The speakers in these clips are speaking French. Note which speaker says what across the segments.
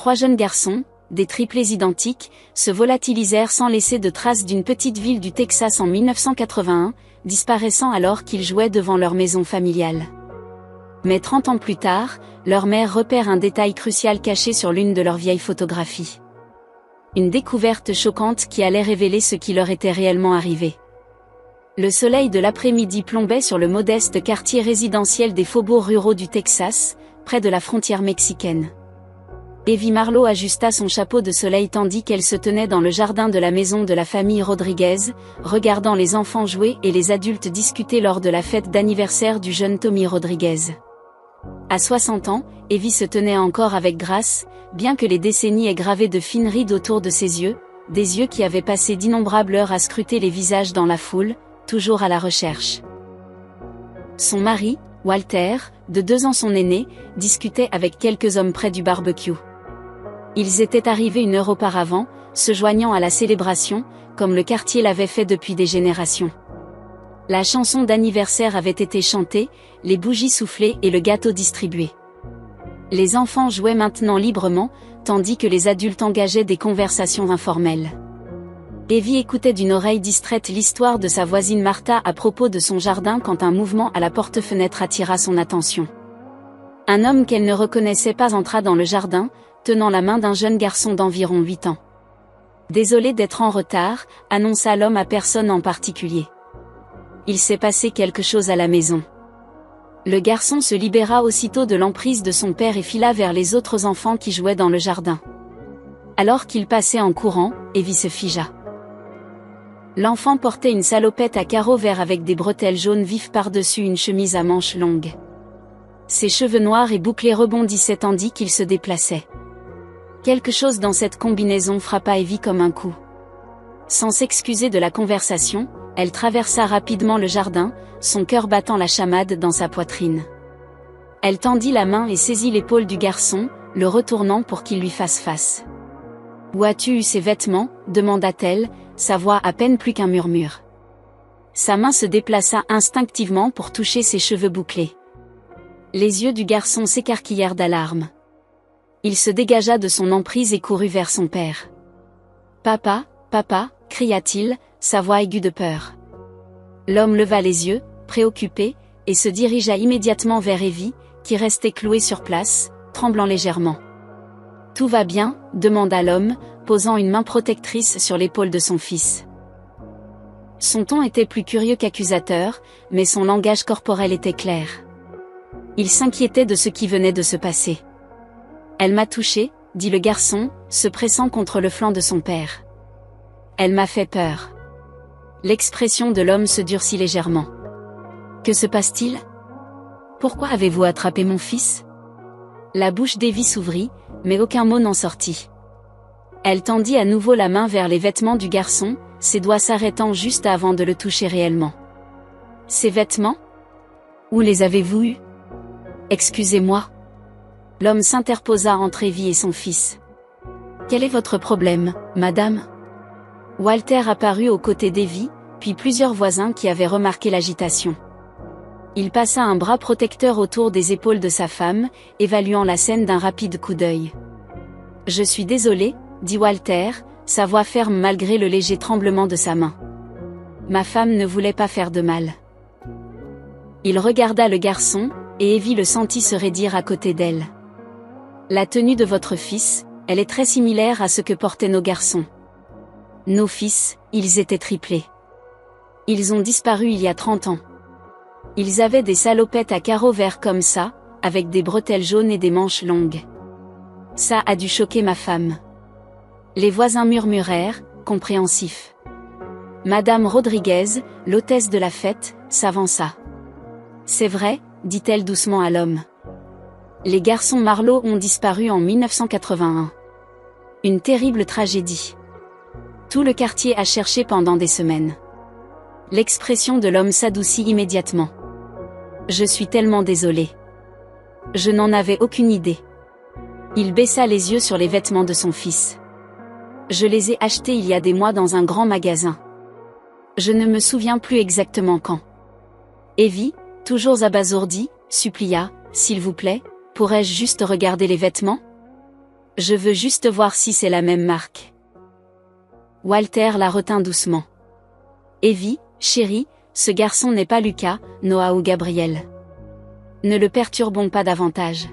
Speaker 1: 3 jeunes garçons, des triplés identiques, se volatilisèrent sans laisser de traces d'une petite ville du Texas en 1981, disparaissant alors qu'ils jouaient devant leur maison familiale. Mais 30 ans plus tard, leur mère repère un détail crucial caché sur l'une de leurs vieilles photographies. Une découverte choquante qui allait révéler ce qui leur était réellement arrivé. Le soleil de l'après-midi plombait sur le modeste quartier résidentiel des faubourgs ruraux du Texas, près de la frontière mexicaine. Evie Marlowe ajusta son chapeau de soleil tandis qu'elle se tenait dans le jardin de la maison de la famille Rodriguez, regardant les enfants jouer et les adultes discuter lors de la fête d'anniversaire du jeune Tommy Rodriguez. À 60 ans, Evie se tenait encore avec grâce, bien que les décennies aient gravé de fines rides autour de ses yeux, des yeux qui avaient passé d'innombrables heures à scruter les visages dans la foule, toujours à la recherche. Son mari, Walter, de 2 ans son aîné, discutait avec quelques hommes près du barbecue. Ils étaient arrivés 1 heure auparavant, se joignant à la célébration, comme le quartier l'avait fait depuis des générations. La chanson d'anniversaire avait été chantée, les bougies soufflées et le gâteau distribué. Les enfants jouaient maintenant librement, tandis que les adultes engageaient des conversations informelles. Evie écoutait d'une oreille distraite l'histoire de sa voisine Martha à propos de son jardin quand un mouvement à la porte-fenêtre attira son attention. Un homme qu'elle ne reconnaissait pas entra dans le jardin, tenant la main d'un jeune garçon d'environ 8 ans. « Désolé d'être en retard », annonça l'homme à personne en particulier. « Il s'est passé quelque chose à la maison. » Le garçon se libéra aussitôt de l'emprise de son père et fila vers les autres enfants qui jouaient dans le jardin. Alors qu'il passait en courant, Evie se figea. L'enfant portait une salopette à carreaux verts avec des bretelles jaunes vives par-dessus une chemise à manches longues. Ses cheveux noirs et bouclés rebondissaient tandis qu'il se déplaçait. Quelque chose dans cette combinaison frappa Evie comme un coup. Sans s'excuser de la conversation, elle traversa rapidement le jardin, son cœur battant la chamade dans sa poitrine. Elle tendit la main et saisit l'épaule du garçon, le retournant pour qu'il lui fasse face. « Où as-tu eu ces vêtements ?» demanda-t-elle, sa voix à peine plus qu'un murmure. Sa main se déplaça instinctivement pour toucher ses cheveux bouclés. Les yeux du garçon s'écarquillèrent d'alarme. Il se dégagea de son emprise et courut vers son père. « Papa, papa !» cria-t-il, sa voix aiguë de peur. L'homme leva les yeux, préoccupé, et se dirigea immédiatement vers Evie, qui restait clouée sur place, tremblant légèrement. « Tout va bien ?» demanda l'homme, posant une main protectrice sur l'épaule de son fils. Son ton était plus curieux qu'accusateur, mais son langage corporel était clair. Il s'inquiétait de ce qui venait de se passer. « Elle m'a touché », dit le garçon, se pressant contre le flanc de son père. « Elle m'a fait peur. » L'expression de l'homme se durcit légèrement. « Que se passe-t-il ? Pourquoi avez-vous attrapé mon fils ?» La bouche d'Evie s'ouvrit, mais aucun mot n'en sortit. Elle tendit à nouveau la main vers les vêtements du garçon, ses doigts s'arrêtant juste avant de le toucher réellement. « Ces vêtements ? Où les avez-vous eus ? Excusez-moi. » L'homme s'interposa entre Evie et son fils. « Quel est votre problème, madame ?» Walter apparut aux côtés d'Evie, puis plusieurs voisins qui avaient remarqué l'agitation. Il passa un bras protecteur autour des épaules de sa femme, évaluant la scène d'un rapide coup d'œil. « Je suis désolé, » dit Walter, sa voix ferme malgré le léger tremblement de sa main. « Ma femme ne voulait pas faire de mal. » Il regarda le garçon, et Evie le sentit se raidir à côté d'elle. « La tenue de votre fils, elle est très similaire à ce que portaient nos garçons. Nos fils, ils étaient triplés. Ils ont disparu il y a 30 ans. Ils avaient des salopettes à carreaux verts comme ça, avec des bretelles jaunes et des manches longues. Ça a dû choquer ma femme. » Les voisins murmurèrent, compréhensifs. Madame Rodriguez, l'hôtesse de la fête, s'avança. « C'est vrai, » dit-elle doucement à l'homme. Les garçons Marlowe ont disparu en 1981. Une terrible tragédie. Tout le quartier a cherché pendant des semaines. L'expression de l'homme s'adoucit immédiatement. « Je suis tellement désolé. Je n'en avais aucune idée. » Il baissa les yeux sur les vêtements de son fils. « Je les ai achetés il y a des mois dans un grand magasin. Je ne me souviens plus exactement quand. » Evie, toujours abasourdie, supplia, « S'il vous plaît, pourrais-je juste regarder les vêtements ?» Je veux juste voir si c'est la même marque. Walter la retint doucement. Evie, chérie, ce garçon n'est pas Lucas, Noah ou Gabriel. Ne le perturbons pas davantage.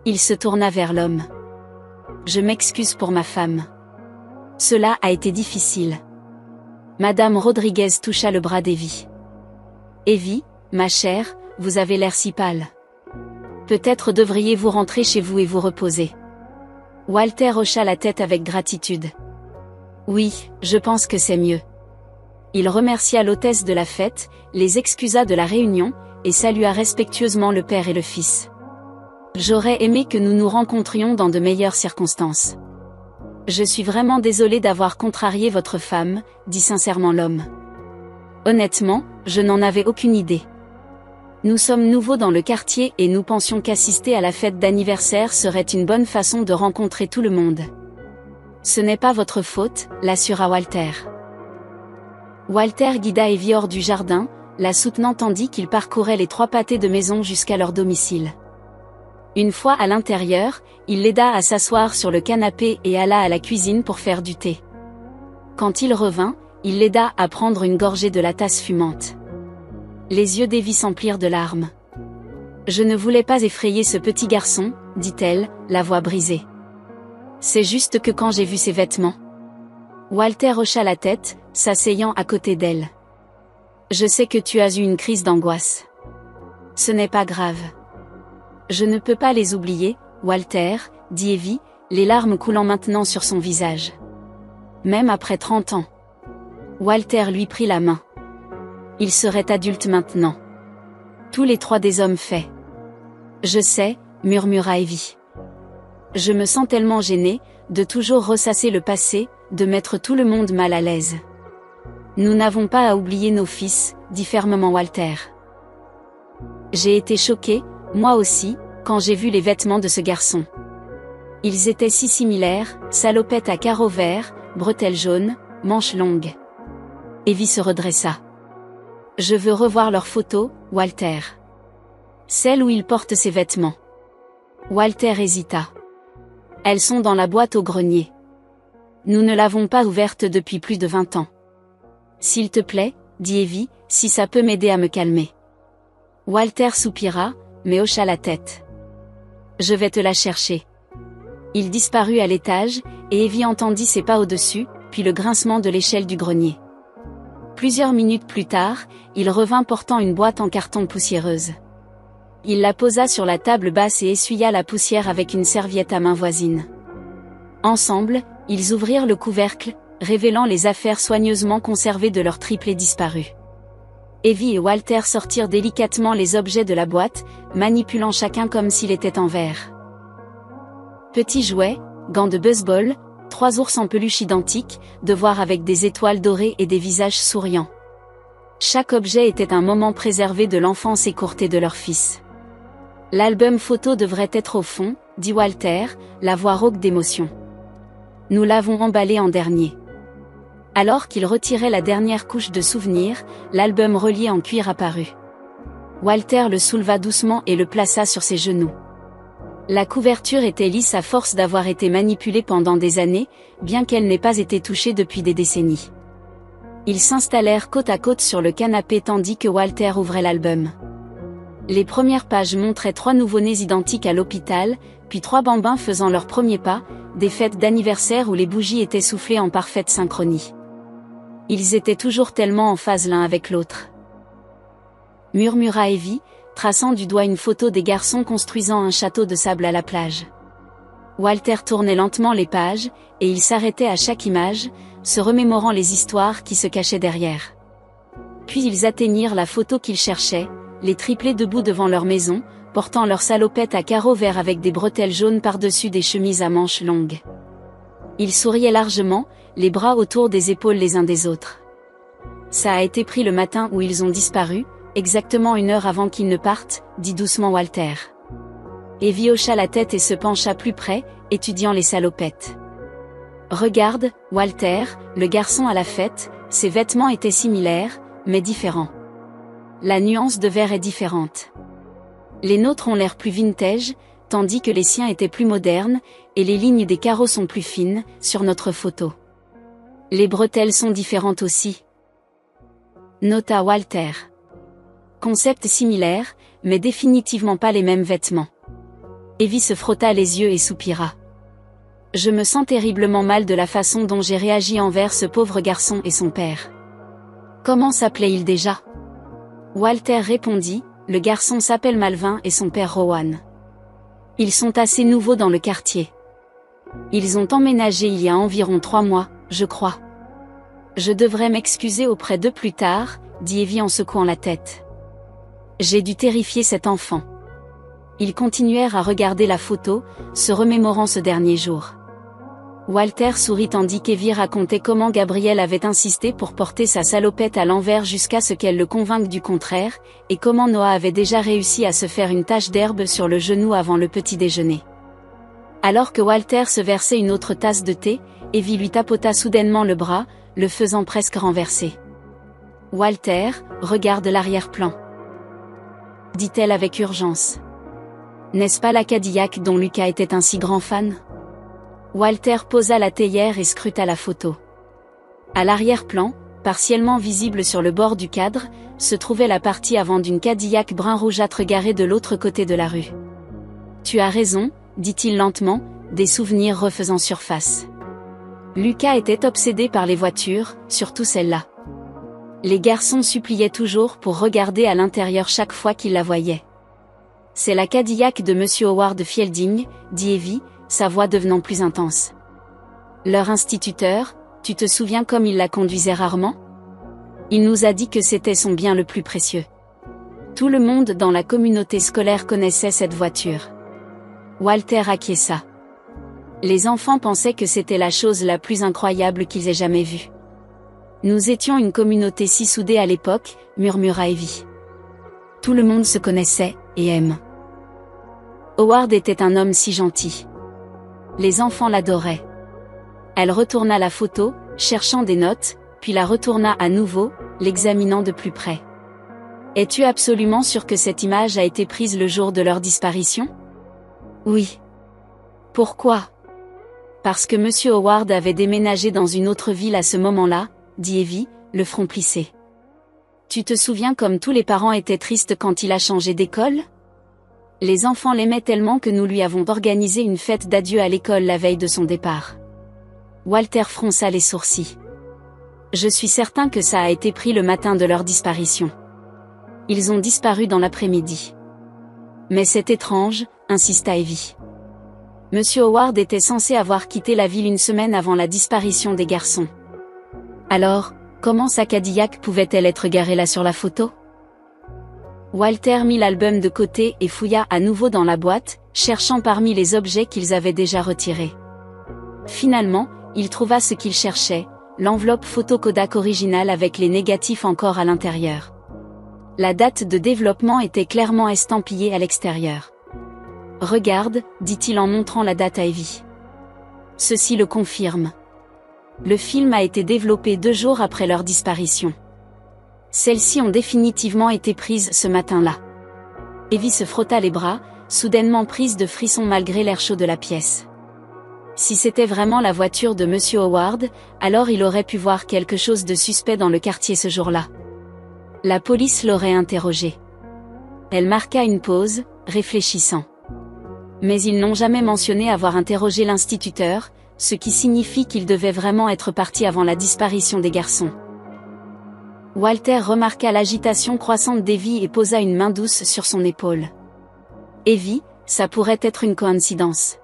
Speaker 1: Il se tourna vers l'homme. Je m'excuse pour ma femme. Cela a été difficile. Madame Rodriguez toucha le bras d'Evie. Evie, ma chère, vous avez l'air si pâle. Peut-être devriez-vous rentrer chez vous et vous reposer. Walter hocha la tête avec gratitude. Oui, je pense que c'est mieux. Il remercia l'hôtesse de la fête, les excusa de la réunion, et salua respectueusement le père et le fils. J'aurais aimé que nous nous rencontrions dans de meilleures circonstances. Je suis vraiment désolé d'avoir contrarié votre femme, dit sincèrement l'homme. Honnêtement, je n'en avais aucune idée. Nous sommes nouveaux dans le quartier et nous pensions qu'assister à la fête d'anniversaire serait une bonne façon de rencontrer tout le monde. Ce n'est pas votre faute, l'assura Walter. Walter guida Evie hors du jardin, la soutenant tandis qu'il parcourait les 3 pâtés de maison jusqu'à leur domicile. Une fois à l'intérieur, il l'aida à s'asseoir sur le canapé et alla à la cuisine pour faire du thé. Quand il revint, il l'aida à prendre une gorgée de la tasse fumante. Les yeux d'Evie s'emplirent de larmes. « Je ne voulais pas effrayer ce petit garçon, dit-elle, la voix brisée. C'est juste que quand j'ai vu ses vêtements... » Walter hocha la tête, s'asseyant à côté d'elle. « Je sais que tu as eu une crise d'angoisse. Ce n'est pas grave. Je ne peux pas les oublier, Walter, dit Evie, les larmes coulant maintenant sur son visage. Même après 30 ans. Walter lui prit la main. Il serait adulte maintenant. Tous les 3 des hommes faits. Je sais, murmura Evie. Je me sens tellement gênée, de toujours ressasser le passé, de mettre tout le monde mal à l'aise. Nous n'avons pas à oublier nos fils, dit fermement Walter. J'ai été choquée, moi aussi, quand j'ai vu les vêtements de ce garçon. Ils étaient si similaires, salopette à carreaux verts, bretelles jaunes, manches longues. Evie se redressa. Je veux revoir leurs photos, Walter. Celle où il porte ses vêtements. Walter hésita. Elles sont dans la boîte au grenier. Nous ne l'avons pas ouverte depuis plus de 20 ans. S'il te plaît, dit Evie, si ça peut m'aider à me calmer. Walter soupira, mais hocha la tête. Je vais te la chercher. Il disparut à l'étage, et Evie entendit ses pas au-dessus, puis le grincement de l'échelle du grenier. Plusieurs minutes plus tard, il revint portant une boîte en carton poussiéreuse. Il la posa sur la table basse et essuya la poussière avec une serviette à main voisine. Ensemble, ils ouvrirent le couvercle, révélant les affaires soigneusement conservées de leur triplé disparu. Evie et Walter sortirent délicatement les objets de la boîte, manipulant chacun comme s'il était en verre. Petits jouets, gants de baseball, 3 ours en peluche identiques, devoirs avec des étoiles dorées et des visages souriants. Chaque objet était un moment préservé de l'enfance écourtée de leur fils. L'album photo devrait être au fond, dit Walter, la voix rauque d'émotion. Nous l'avons emballé en dernier. Alors qu'il retirait la dernière couche de souvenirs, l'album relié en cuir apparut. Walter le souleva doucement et le plaça sur ses genoux. La couverture était lisse à force d'avoir été manipulée pendant des années, bien qu'elle n'ait pas été touchée depuis des décennies. Ils s'installèrent côte à côte sur le canapé tandis que Walter ouvrait l'album. Les premières pages montraient 3 nouveau-nés identiques à l'hôpital, puis 3 bambins faisant leurs premiers pas, des fêtes d'anniversaire où les bougies étaient soufflées en parfaite synchronie. Ils étaient toujours tellement en phase l'un avec l'autre. Murmura Evie, traçant du doigt une photo des garçons construisant un château de sable à la plage. Walter tournait lentement les pages, et il s'arrêtait à chaque image, se remémorant les histoires qui se cachaient derrière. Puis ils atteignirent la photo qu'ils cherchaient, les triplés debout devant leur maison, portant leurs salopettes à carreaux verts avec des bretelles jaunes par-dessus des chemises à manches longues. Ils souriaient largement, les bras autour des épaules les uns des autres. Ça a été pris le matin où ils ont disparu, exactement 1 heure avant qu'ils ne partent, dit doucement Walter. Evie hocha la tête et se pencha plus près, étudiant les salopettes. Regarde, Walter, le garçon à la fête, ses vêtements étaient similaires, mais différents. La nuance de vert est différente. Les nôtres ont l'air plus vintage, tandis que les siens étaient plus modernes, et les lignes des carreaux sont plus fines, sur notre photo. Les bretelles sont différentes aussi. Nota Walter. Concept similaire, mais définitivement pas les mêmes vêtements. Evie se frotta les yeux et soupira. Je me sens terriblement mal de la façon dont j'ai réagi envers ce pauvre garçon et son père. Comment s'appelait-il déjà? Walter répondit, le garçon s'appelle Malvin et son père Rowan. Ils sont assez nouveaux dans le quartier. Ils ont emménagé il y a environ 3 mois, je crois. Je devrais m'excuser auprès d'eux plus tard, dit Evie en secouant la tête. J'ai dû terrifier cet enfant. Ils continuèrent à regarder la photo, se remémorant ce dernier jour. Walter sourit tandis qu'Evie racontait comment Gabriel avait insisté pour porter sa salopette à l'envers jusqu'à ce qu'elle le convainque du contraire, et comment Noah avait déjà réussi à se faire une tache d'herbe sur le genou avant le petit déjeuner. Alors que Walter se versait une autre tasse de thé, Evie lui tapota soudainement le bras, le faisant presque renverser. « Walter, regarde l'arrière-plan. » dit-elle avec urgence. N'est-ce pas la Cadillac dont Lucas était un si grand fan? Walter posa la théière et scruta la photo. À l'arrière-plan, partiellement visible sur le bord du cadre, se trouvait la partie avant d'une Cadillac brun rougeâtre garée de l'autre côté de la rue. « Tu as raison, » dit-il lentement, des souvenirs refaisant surface. Lucas était obsédé par les voitures, surtout celle-là. Les garçons suppliaient toujours pour regarder à l'intérieur chaque fois qu'ils la voyaient. « C'est la Cadillac de Monsieur Howard Fielding, » dit Evie, sa voix devenant plus intense. « Leur instituteur, tu te souviens comme il la conduisait rarement? Il nous a dit que c'était son bien le plus précieux. Tout le monde dans la communauté scolaire connaissait cette voiture. » Walter acquiesça. Les enfants pensaient que c'était la chose la plus incroyable qu'ils aient jamais vue. « Nous étions une communauté si soudée à l'époque, » murmura Evie. « Tout le monde se connaissait, et aime. Howard était un homme si gentil. Les enfants l'adoraient. » Elle retourna la photo, cherchant des notes, puis la retourna à nouveau, l'examinant de plus près. « Es-tu absolument sûr que cette image a été prise le jour de leur disparition? » « Oui. »« Pourquoi? » ?»« Parce que Monsieur Howard avait déménagé dans une autre ville à ce moment-là, » dit Evie, le front plissé. « Tu te souviens comme tous les parents étaient tristes quand il a changé d'école? Les enfants l'aimaient tellement que nous lui avons organisé une fête d'adieu à l'école la veille de son départ. » Walter fronça les sourcils. « Je suis certain que ça a été pris le matin de leur disparition. Ils ont disparu dans l'après-midi. » « Mais c'est étrange, » insista Evie. Monsieur Howard était censé avoir quitté la ville une semaine avant la disparition des garçons. Alors, comment sa Cadillac pouvait-elle être garée là sur la photo? Walter mit l'album de côté et fouilla à nouveau dans la boîte, cherchant parmi les objets qu'ils avaient déjà retirés. Finalement, il trouva ce qu'il cherchait, l'enveloppe photo Kodak originale avec les négatifs encore à l'intérieur. La date de développement était clairement estampillée à l'extérieur. « Regarde, » dit-il en montrant la date à Evie. Ceci le confirme. Le film a été développé 2 jours après leur disparition. Celles-ci ont définitivement été prises ce matin-là. Evie se frotta les bras, soudainement prise de frissons malgré l'air chaud de la pièce. Si c'était vraiment la voiture de Monsieur Howard, alors il aurait pu voir quelque chose de suspect dans le quartier ce jour-là. La police l'aurait interrogé. Elle marqua une pause, réfléchissant. Mais ils n'ont jamais mentionné avoir interrogé l'instituteur, ce qui signifie qu'il devait vraiment être parti avant la disparition des garçons. Walter remarqua l'agitation croissante d'Evie et posa une main douce sur son épaule. Evie, ça pourrait être une coïncidence.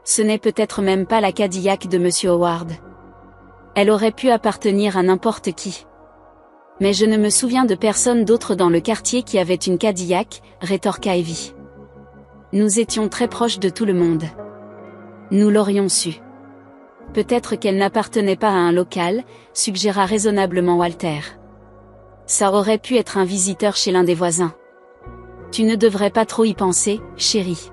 Speaker 1: Ce n'est peut-être même pas la Cadillac de Monsieur Howard. Elle aurait pu appartenir à n'importe qui. Mais je ne me souviens de personne d'autre dans le quartier qui avait une Cadillac, rétorqua Evie. Nous étions très proches de tout le monde. Nous l'aurions su. Peut-être qu'elle n'appartenait pas à un local, suggéra raisonnablement Walter. Ça aurait pu être un visiteur chez l'un des voisins. Tu ne devrais pas trop y penser, chérie.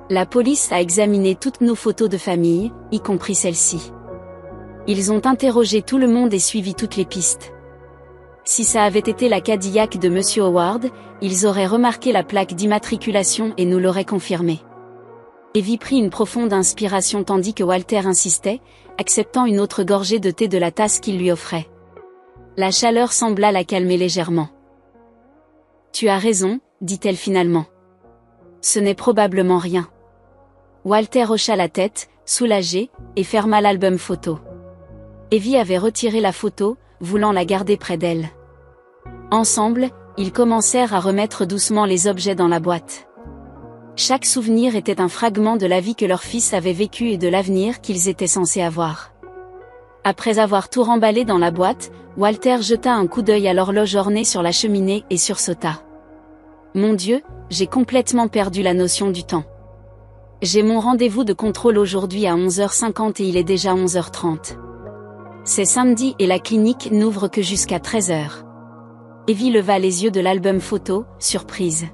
Speaker 1: La police a examiné toutes nos photos de famille, y compris celle-ci. Ils ont interrogé tout le monde et suivi toutes les pistes. Si ça avait été la Cadillac de Monsieur Howard, ils auraient remarqué la plaque d'immatriculation et nous l'auraient confirmé. Evie prit une profonde inspiration tandis que Walter insistait, acceptant une autre gorgée de thé de la tasse qu'il lui offrait. La chaleur sembla la calmer légèrement. Tu as raison, dit-elle finalement. Ce n'est probablement rien. Walter hocha la tête, soulagé, et ferma l'album photo. Evie avait retiré la photo, voulant la garder près d'elle. Ensemble, ils commencèrent à remettre doucement les objets dans la boîte. Chaque souvenir était un fragment de la vie que leur fils avait vécue et de l'avenir qu'ils étaient censés avoir. Après avoir tout remballé dans la boîte, Walter jeta un coup d'œil à l'horloge ornée sur la cheminée et sursauta. Mon Dieu, j'ai complètement perdu la notion du temps. J'ai mon rendez-vous de contrôle aujourd'hui à 11h50 et il est déjà 11h30. C'est samedi et la clinique n'ouvre que jusqu'à 13h. Evie leva les yeux de l'album photo, surprise.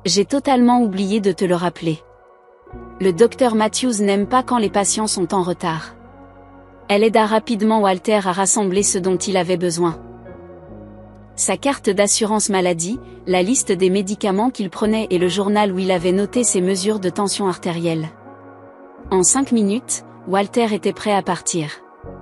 Speaker 1: J'ai totalement oublié de te le rappeler. Le docteur Matthews n'aime pas quand les patients sont en retard. Elle aida rapidement Walter à rassembler ce dont il avait besoin. Sa carte d'assurance maladie, la liste des médicaments qu'il prenait et le journal où il avait noté ses mesures de tension artérielle. En 5 minutes, Walter était prêt à partir.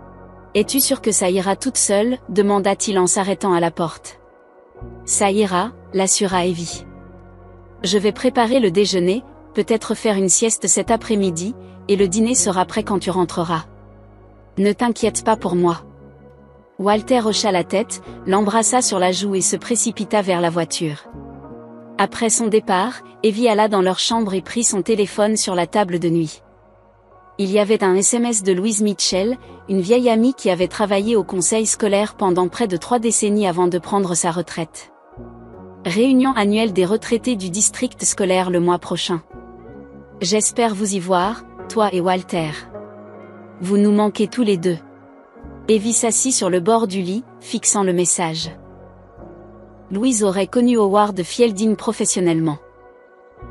Speaker 1: « Es-tu sûr que ça ira toute seule ?» demanda-t-il en s'arrêtant à la porte. « Ça ira », l'assura Evie. « Je vais préparer le déjeuner, peut-être faire une sieste cet après-midi, et le dîner sera prêt quand tu rentreras. Ne t'inquiète pas pour moi. » Walter hocha la tête, l'embrassa sur la joue et se précipita vers la voiture. Après son départ, Evie alla dans leur chambre et prit son téléphone sur la table de nuit. Il y avait un SMS de Louise Mitchell, une vieille amie qui avait travaillé au conseil scolaire pendant près de 3 décennies avant de prendre sa retraite. Réunion annuelle des retraités du district scolaire le mois prochain. J'espère vous y voir, toi et Walter. Vous nous manquez tous les deux. Evie s'assit sur le bord du lit, fixant le message. Louise aurait connu Howard Fielding professionnellement.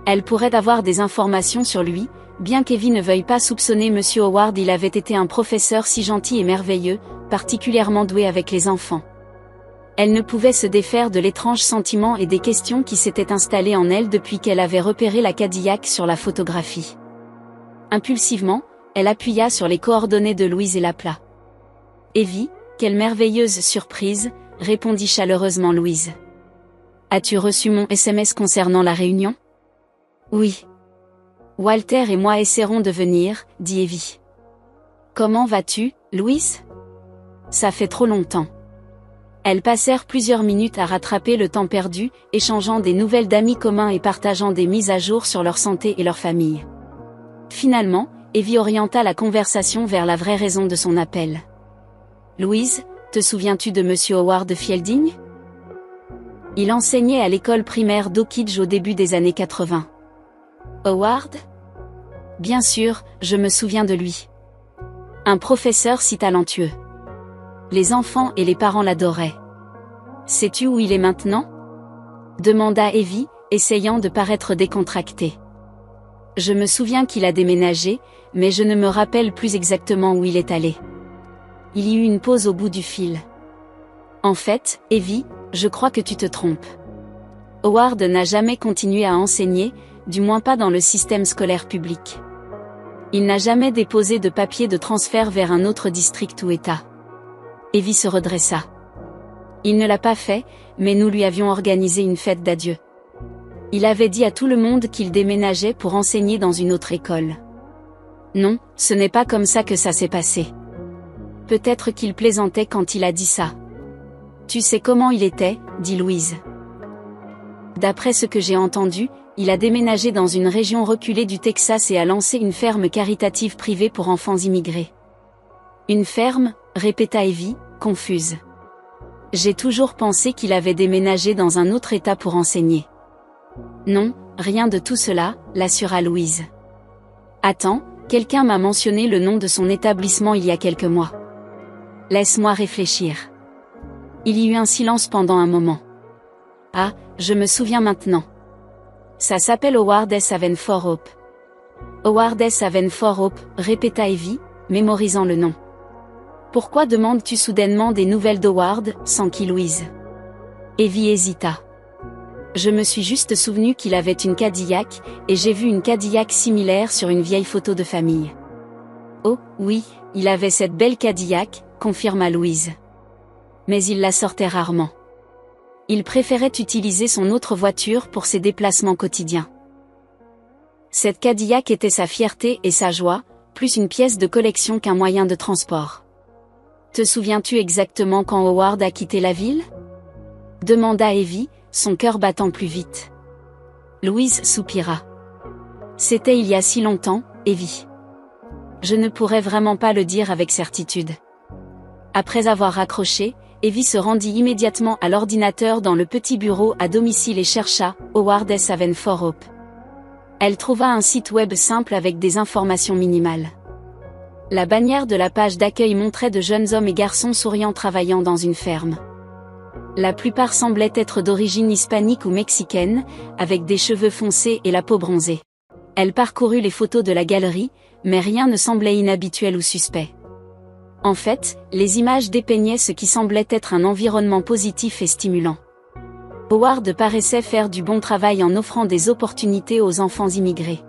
Speaker 1: Elle pourrait avoir des informations sur lui, bien qu'Evie ne veuille pas soupçonner Monsieur Howard, il avait été un professeur si gentil et merveilleux, particulièrement doué avec les enfants. Elle ne pouvait se défaire de l'étrange sentiment et des questions qui s'étaient installées en elle depuis qu'elle avait repéré la Cadillac sur la photographie. Impulsivement, elle appuya sur les coordonnées de Louise et l'appela. « Evie, quelle merveilleuse surprise !» répondit chaleureusement Louise. « As-tu reçu mon SMS concernant la réunion ?»« Oui. Walter et moi essaierons de venir, » dit Evie. « Comment vas-tu, Louise ? Ça fait trop longtemps. » Elles passèrent plusieurs minutes à rattraper le temps perdu, échangeant des nouvelles d'amis communs et partageant des mises à jour sur leur santé et leur famille. Finalement, Evie orienta la conversation vers la vraie raison de son appel. « Louise, te souviens-tu de Monsieur Howard Fielding ? Il enseignait à l'école primaire d'Oakidge au début des années 80. » Howard ? Bien sûr, je me souviens de lui. Un professeur si talentueux. Les enfants et les parents l'adoraient. Sais-tu où il est maintenant ? Demanda Evie, essayant de paraître décontractée. Je me souviens qu'il a déménagé, mais je ne me rappelle plus exactement où il est allé. Il y eut une pause au bout du fil. En fait, Evie, je crois que tu te trompes. Howard n'a jamais continué à enseigner, du moins pas dans le système scolaire public. Il n'a jamais déposé de papier de transfert vers un autre district ou État. Evie se redressa. Il ne l'a pas fait, mais nous lui avions organisé une fête d'adieu. Il avait dit à tout le monde qu'il déménageait pour enseigner dans une autre école. Non, ce n'est pas comme ça que ça s'est passé. Peut-être qu'il plaisantait quand il a dit ça. Tu sais comment il était, dit Louise. D'après ce que j'ai entendu, il a déménagé dans une région reculée du Texas et a lancé une ferme caritative privée pour enfants immigrés. Une ferme, répéta Evie, confuse. J'ai toujours pensé qu'il avait déménagé dans un autre État pour enseigner. Non, rien de tout cela, l'assura Louise. Attends, quelqu'un m'a mentionné le nom de son établissement il y a quelques mois. Laisse-moi réfléchir. Il y eut un silence pendant un moment. Ah, je me souviens maintenant. Ça s'appelle Howard S. Haven for Hope. Howard S. Haven for Hope, répéta Evie, mémorisant le nom. Pourquoi demandes-tu soudainement des nouvelles d'Howard, s'enquit Louise. Evie hésita. Je me suis juste souvenu qu'il avait une Cadillac, et j'ai vu une Cadillac similaire sur une vieille photo de famille. Oh, oui, il avait cette belle Cadillac, confirma Louise. Mais il la sortait rarement. Il préférait utiliser son autre voiture pour ses déplacements quotidiens. Cette Cadillac était sa fierté et sa joie, plus une pièce de collection qu'un moyen de transport. Te souviens-tu exactement quand Howard a quitté la ville? Demanda Evie, son cœur battant plus vite. Louise soupira. C'était il y a si longtemps, Evie. Je ne pourrais vraiment pas le dire avec certitude. Après avoir raccroché, Evie se rendit immédiatement à l'ordinateur dans le petit bureau à domicile et chercha Howard S. Haven for Hope. Elle trouva un site web simple avec des informations minimales. La bannière de la page d'accueil montrait de jeunes hommes et garçons souriants travaillant dans une ferme. La plupart semblaient être d'origine hispanique ou mexicaine, avec des cheveux foncés et la peau bronzée. Elle parcourut les photos de la galerie, mais rien ne semblait inhabituel ou suspect. En fait, les images dépeignaient ce qui semblait être un environnement positif et stimulant. Howard paraissait faire du bon travail en offrant des opportunités aux enfants immigrés.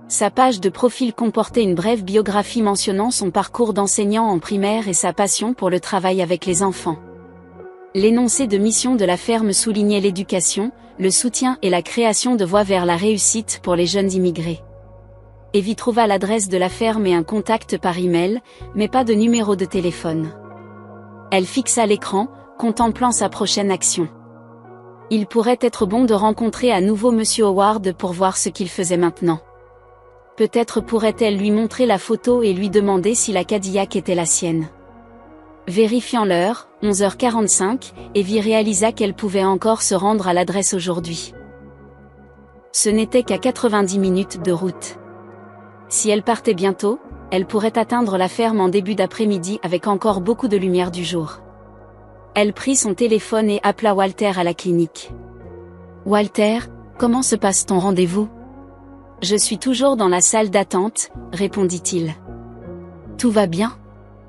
Speaker 1: Sa page de profil comportait une brève biographie mentionnant son parcours d'enseignant en primaire et sa passion pour le travail avec les enfants. L'énoncé de mission de la ferme soulignait l'éducation, le soutien et la création de voies vers la réussite pour les jeunes immigrés. Evie trouva l'adresse de la ferme et un contact par email, mais pas de numéro de téléphone. Elle fixa l'écran, contemplant sa prochaine action. Il pourrait être bon de rencontrer à nouveau Monsieur Howard pour voir ce qu'il faisait maintenant. Peut-être pourrait-elle lui montrer la photo et lui demander si la Cadillac était la sienne. Vérifiant l'heure, 11h45, Evie réalisa qu'elle pouvait encore se rendre à l'adresse aujourd'hui. Ce n'était qu'à 90 minutes de route. Si elle partait bientôt, elle pourrait atteindre la ferme en début d'après-midi avec encore beaucoup de lumière du jour. Elle prit son téléphone et appela Walter à la clinique. « Walter, comment se passe ton rendez-vous ? » « Je suis toujours dans la salle d'attente, » répondit-il. « Tout va bien ? »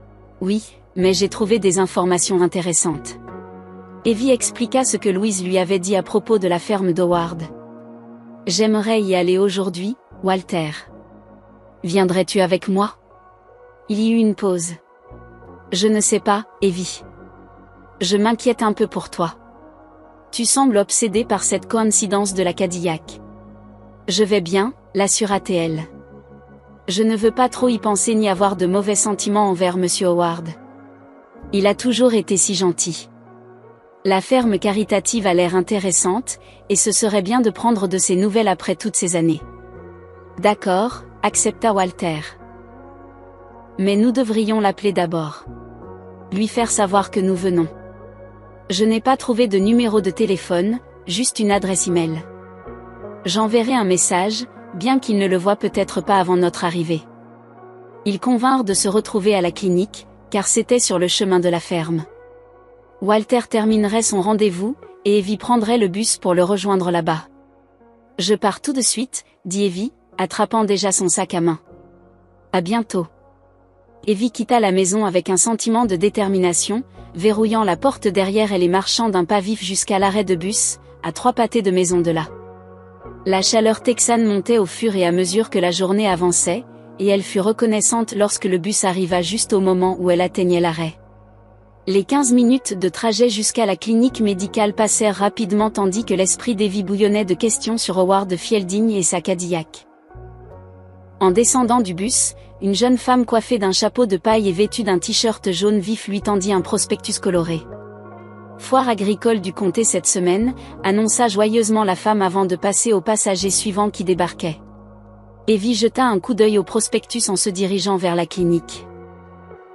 Speaker 1: « Oui, mais j'ai trouvé des informations intéressantes. » Evie expliqua ce que Louise lui avait dit à propos de la ferme d'Howard. « J'aimerais y aller aujourd'hui, Walter. Viendrais-tu avec moi ? » Il y eut une pause. « Je ne sais pas, Evie. Je m'inquiète un peu pour toi. Tu sembles obsédée par cette coïncidence de la Cadillac. » « Je vais bien, » l'assura-t-elle. « Je ne veux pas trop y penser ni avoir de mauvais sentiments envers Monsieur Howard. Il a toujours été si gentil. La ferme caritative a l'air intéressante, et ce serait bien de prendre de ses nouvelles après toutes ces années. » « D'accord, » accepta Walter. « Mais nous devrions l'appeler d'abord. Lui faire savoir que nous venons. Je n'ai pas trouvé de numéro de téléphone, juste une adresse email. J'enverrai un message, bien qu'il ne le voie peut-être pas avant notre arrivée. » Ils convinrent de se retrouver à la clinique, car c'était sur le chemin de la ferme. Walter terminerait son rendez-vous, et Evie prendrait le bus pour le rejoindre là-bas. « Je pars tout de suite, » dit Evie, attrapant déjà son sac à main. « À bientôt. » Evie quitta la maison avec un sentiment de détermination, verrouillant la porte derrière elle et marchant d'un pas vif jusqu'à l'arrêt de bus, à 3 pâtés de maison de là. La chaleur texane montait au fur et à mesure que la journée avançait, et elle fut reconnaissante lorsque le bus arriva juste au moment où elle atteignait l'arrêt. Les 15 minutes de trajet jusqu'à la clinique médicale passèrent rapidement tandis que l'esprit d'Evie bouillonnait de questions sur Howard Fielding et sa Cadillac. En descendant du bus, une jeune femme coiffée d'un chapeau de paille et vêtue d'un t-shirt jaune vif lui tendit un prospectus coloré. « Foire agricole du comté cette semaine », annonça joyeusement la femme avant de passer au passager suivant qui débarquait. Evie jeta un coup d'œil au prospectus en se dirigeant vers la clinique.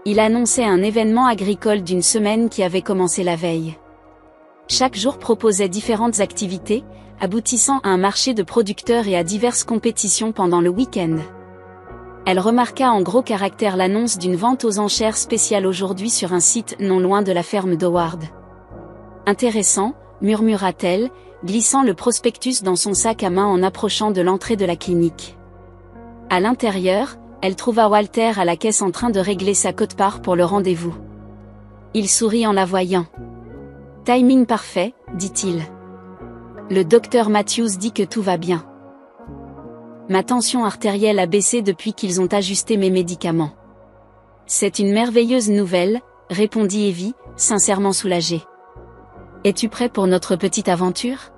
Speaker 1: Il annonçait un événement agricole d'une semaine qui avait commencé la veille. Chaque jour proposait différentes activités, aboutissant à un marché de producteurs et à diverses compétitions pendant le week-end. Elle remarqua en gros caractères l'annonce d'une vente aux enchères spéciale aujourd'hui sur un site non loin de la ferme d'Howard. « Intéressant », murmura-t-elle, glissant le prospectus dans son sac à main en approchant de l'entrée de la clinique. À l'intérieur, elle trouva Walter à la caisse en train de régler sa quote-part pour le rendez-vous. Il sourit en la voyant. « Timing parfait », dit-il. « Le docteur Matthews dit que tout va bien. Ma tension artérielle a baissé depuis qu'ils ont ajusté mes médicaments. C'est une merveilleuse nouvelle, répondit Evie, sincèrement soulagée. Es-tu prêt pour notre petite aventure?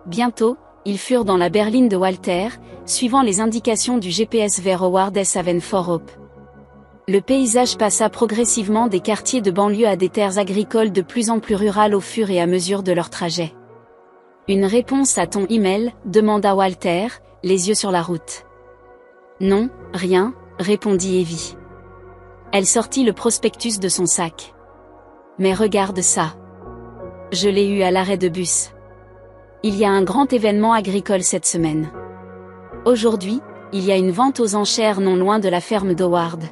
Speaker 1: Bientôt, ils furent dans la berline de Walter, suivant les indications du GPS vers Howard S. Haven for Hope. Le paysage passa progressivement des quartiers de banlieue à des terres agricoles de plus en plus rurales au fur et à mesure de leur trajet. Une réponse à ton email, demanda Walter, les yeux sur la route. Non, rien, répondit Evie. Elle sortit le prospectus de son sac. Mais regarde ça. Je l'ai eu à l'arrêt de bus. Il y a un grand événement agricole cette semaine. Aujourd'hui, il y a une vente aux enchères non loin de la ferme d'Howard.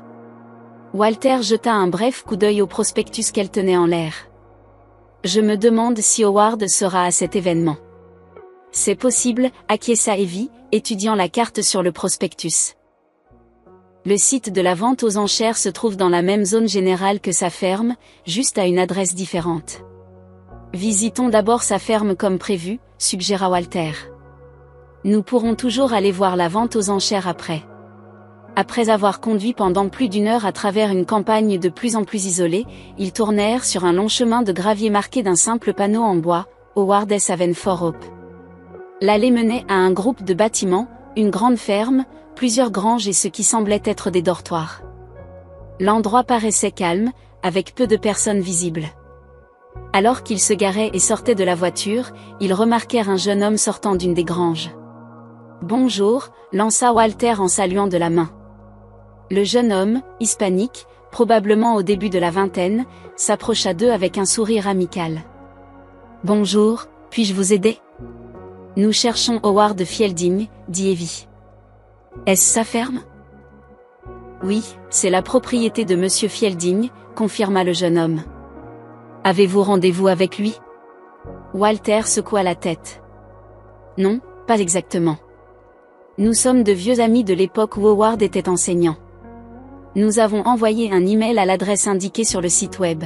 Speaker 1: Walter jeta un bref coup d'œil au prospectus qu'elle tenait en l'air. Je me demande si Howard sera à cet événement. C'est possible, acquiesça Evie, étudiant la carte sur le prospectus. Le site de la vente aux enchères se trouve dans la même zone générale que sa ferme, juste à une adresse différente. Visitons d'abord sa ferme comme prévu, suggéra Walter. Nous pourrons toujours aller voir la vente aux enchères après. Après avoir conduit pendant plus d'1 heure à travers une campagne de plus en plus isolée, ils tournèrent sur un long chemin de gravier marqué d'un simple panneau en bois, Howard S. Haven for Hope. L'allée menait à un groupe de bâtiments, une grande ferme, plusieurs granges et ce qui semblait être des dortoirs. L'endroit paraissait calme, avec peu de personnes visibles. Alors qu'ils se garaient et sortaient de la voiture, ils remarquèrent un jeune homme sortant d'une des granges. « Bonjour », lança Walter en saluant de la main. Le jeune homme, hispanique, probablement au début de la vingtaine, s'approcha d'eux avec un sourire amical. « Bonjour, puis-je vous aider ? » Nous cherchons Howard Fielding, dit Evie. Est-ce sa ferme? Oui, c'est la propriété de Monsieur Fielding, confirma le jeune homme. Avez-vous rendez-vous avec lui? Walter secoua la tête. Non, pas exactement. Nous sommes de vieux amis de l'époque où Howard était enseignant. Nous avons envoyé un email à l'adresse indiquée sur le site web.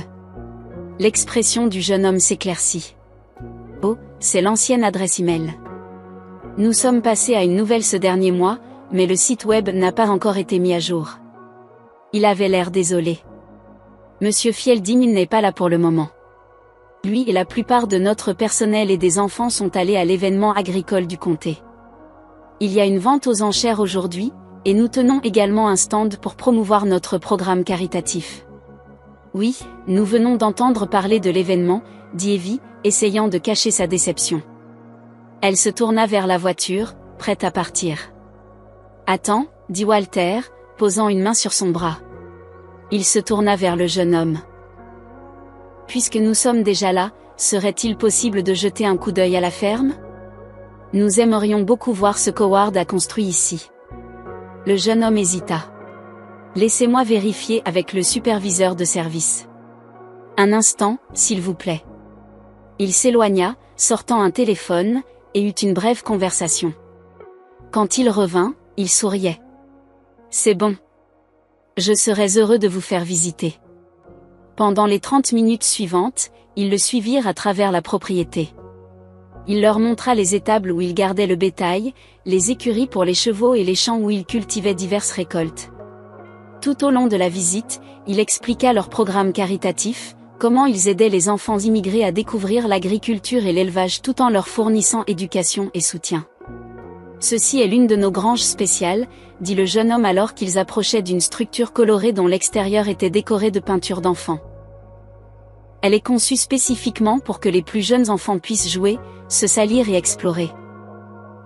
Speaker 1: L'expression du jeune homme s'éclaircit. Oh, c'est l'ancienne adresse email. Nous sommes passés à une nouvelle ce dernier mois, mais le site web n'a pas encore été mis à jour. Il avait l'air désolé. Monsieur Fielding n'est pas là pour le moment. Lui et la plupart de notre personnel et des enfants sont allés à l'événement agricole du comté. Il y a une vente aux enchères aujourd'hui, et nous tenons également un stand pour promouvoir notre programme caritatif. Oui, nous venons d'entendre parler de l'événement, dit Evie, essayant de cacher sa déception. Elle se tourna vers la voiture, prête à partir. Attends, dit Walter, posant une main sur son bras. Il se tourna vers le jeune homme. Puisque nous sommes déjà là, serait-il possible de jeter un coup d'œil à la ferme? Nous aimerions beaucoup voir ce qu'Howard a construit ici. Le jeune homme hésita. Laissez-moi vérifier avec le superviseur de service. Un instant, s'il vous plaît. Il s'éloigna, sortant un téléphone, et eut une brève conversation. Quand il revint, il souriait. C'est bon. Je serais heureux de vous faire visiter. Pendant les 30 minutes suivantes, ils le suivirent à travers la propriété. Il leur montra les étables où il gardait le bétail, les écuries pour les chevaux et les champs où il cultivait diverses récoltes. Tout au long de la visite, il expliqua leur programme caritatif, comment ils aidaient les enfants immigrés à découvrir l'agriculture et l'élevage tout en leur fournissant éducation et soutien. Ceci est l'une de nos granges spéciales, dit le jeune homme alors qu'ils approchaient d'une structure colorée dont l'extérieur était décoré de peintures d'enfants. Elle est conçue spécifiquement pour que les plus jeunes enfants puissent jouer, se salir et explorer.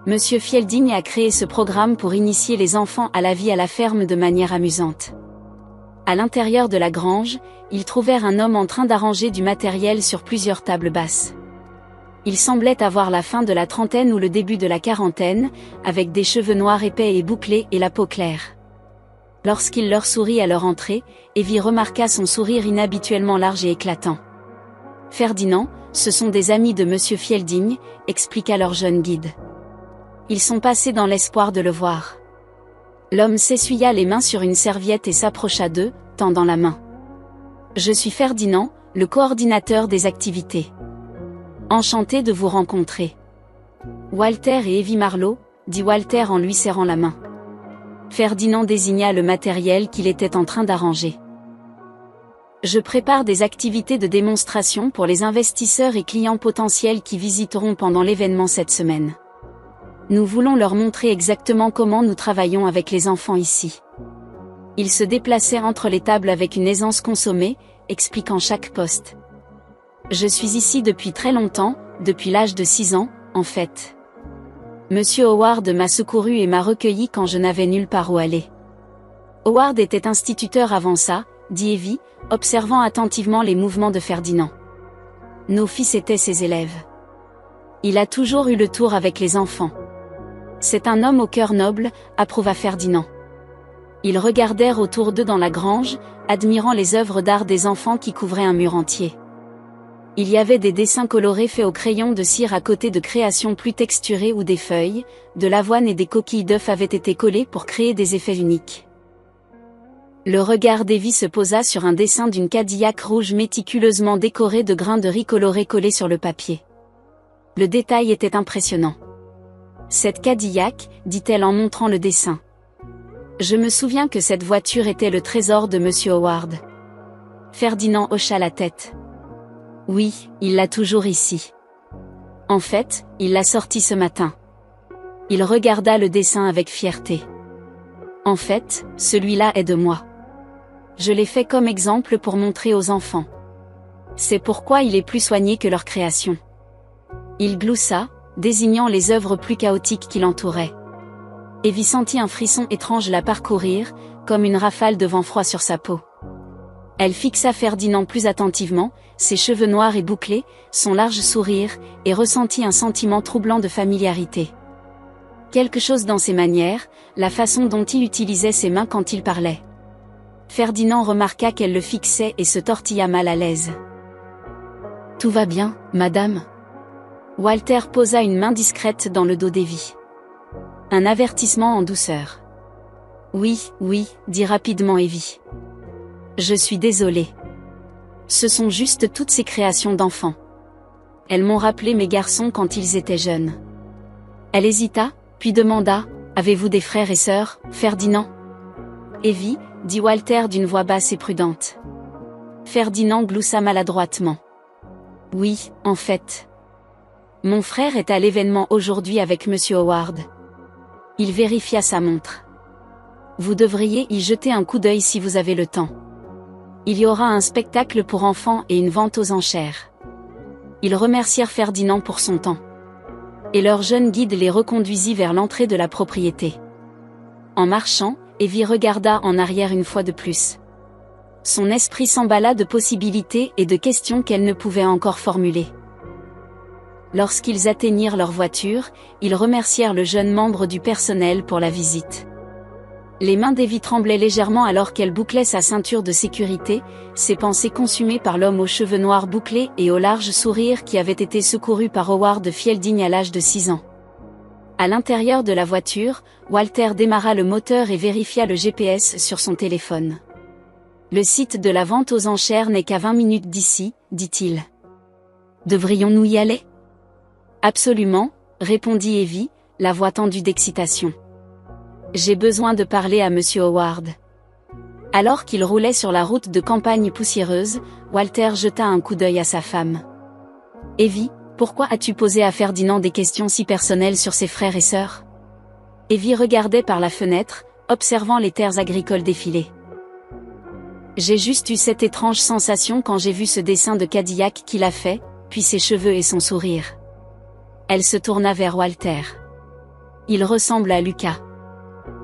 Speaker 1: Monsieur Fielding a créé ce programme pour initier les enfants à la vie à la ferme de manière amusante. À l'intérieur de la grange, ils trouvèrent un homme en train d'arranger du matériel sur plusieurs tables basses. Il semblait avoir la fin de la trentaine ou le début de la quarantaine, avec des cheveux noirs épais et bouclés et la peau claire. Lorsqu'il leur sourit à leur entrée, Evie remarqua son sourire inhabituellement large et éclatant. Ferdinand, ce sont des amis de Monsieur Fielding, expliqua leur jeune guide. Ils sont passés dans l'espoir de le voir. L'homme s'essuya les mains sur une serviette et s'approcha d'eux, tendant la main. Je suis Ferdinand, le coordinateur des activités. Enchanté de vous rencontrer. Walter et Evie Marlowe, dit Walter en lui serrant la main. Ferdinand désigna le matériel qu'il était en train d'arranger. Je prépare des activités de démonstration pour les investisseurs et clients potentiels qui visiteront pendant l'événement cette semaine. Nous voulons leur montrer exactement comment nous travaillons avec les enfants ici. Il se déplaçait entre les tables avec une aisance consommée, expliquant chaque poste. Je suis ici depuis très longtemps, depuis l'âge de 6 ans, en fait. Monsieur Howard m'a secouru et m'a recueilli quand je n'avais nulle part où aller. Howard était instituteur avant ça, dit Evie, observant attentivement les mouvements de Ferdinand. Nos fils étaient ses élèves. Il a toujours eu le tour avec les enfants. C'est un homme au cœur noble, approuva Ferdinand. Ils regardèrent autour d'eux dans la grange, admirant les œuvres d'art des enfants qui couvraient un mur entier. Il y avait des dessins colorés faits au crayon de cire à côté de créations plus texturées où des feuilles, de l'avoine et des coquilles d'œufs avaient été collées pour créer des effets uniques. Le regard d'Evie se posa sur un dessin d'une Cadillac rouge méticuleusement décorée de grains de riz colorés collés sur le papier. Le détail était impressionnant. Cette Cadillac, dit-elle en montrant le dessin. Je me souviens que cette voiture était le trésor de Monsieur Howard. Ferdinand hocha la tête. Oui, il l'a toujours ici. En fait, il l'a sorti ce matin. Il regarda le dessin avec fierté. En fait, celui-là est de moi. Je l'ai fait comme exemple pour montrer aux enfants. C'est pourquoi il est plus soigné que leur création. Il gloussa, désignant les œuvres plus chaotiques qui l'entouraient. Evie sentit un frisson étrange la parcourir, comme une rafale de vent froid sur sa peau. Elle fixa Ferdinand plus attentivement, ses cheveux noirs et bouclés, son large sourire, et ressentit un sentiment troublant de familiarité. Quelque chose dans ses manières, la façon dont il utilisait ses mains quand il parlait. Ferdinand remarqua qu'elle le fixait et se tortilla mal à l'aise. « Tout va bien, madame ?» Walter posa une main discrète dans le dos d'Evie. Un avertissement en douceur. « Oui, oui, dit rapidement Evie. Je suis désolée. Ce sont juste toutes ces créations d'enfants. Elles m'ont rappelé mes garçons quand ils étaient jeunes. » Elle hésita, puis demanda, « Avez-vous des frères et sœurs, Ferdinand ?» Evie, dit Walter d'une voix basse et prudente. Ferdinand gloussa maladroitement. « Oui, en fait. Mon frère est à l'événement aujourd'hui avec Monsieur Howard. » Il vérifia sa montre. « Vous devriez y jeter un coup d'œil si vous avez le temps. Il y aura un spectacle pour enfants et une vente aux enchères. » Ils remercièrent Ferdinand pour son temps. Et leur jeune guide les reconduisit vers l'entrée de la propriété. En marchant, Evie regarda en arrière une fois de plus. Son esprit s'emballa de possibilités et de questions qu'elle ne pouvait encore formuler. Lorsqu'ils atteignirent leur voiture, ils remercièrent le jeune membre du personnel pour la visite. Les mains d'Evie tremblaient légèrement alors qu'elle bouclait sa ceinture de sécurité, ses pensées consumées par l'homme aux cheveux noirs bouclés et au large sourire qui avait été secouru par Howard Fielding à l'âge de 6 ans. À l'intérieur de la voiture, Walter démarra le moteur et vérifia le GPS sur son téléphone. « Le site de la vente aux enchères n'est qu'à 20 minutes d'ici, dit-il. Devrions-nous y aller ? » Absolument, répondit Evie, la voix tendue d'excitation. J'ai besoin de parler à Monsieur Howard. Alors qu'il roulait sur la route de campagne poussiéreuse, Walter jeta un coup d'œil à sa femme. Evie, pourquoi as-tu posé à Ferdinand des questions si personnelles sur ses frères et sœurs ? Evie regardait par la fenêtre, observant les terres agricoles défiler. J'ai juste eu cette étrange sensation quand j'ai vu ce dessin de Cadillac qu'il a fait, puis ses cheveux et son sourire. Elle se tourna vers Walter. Il ressemble à Lucas.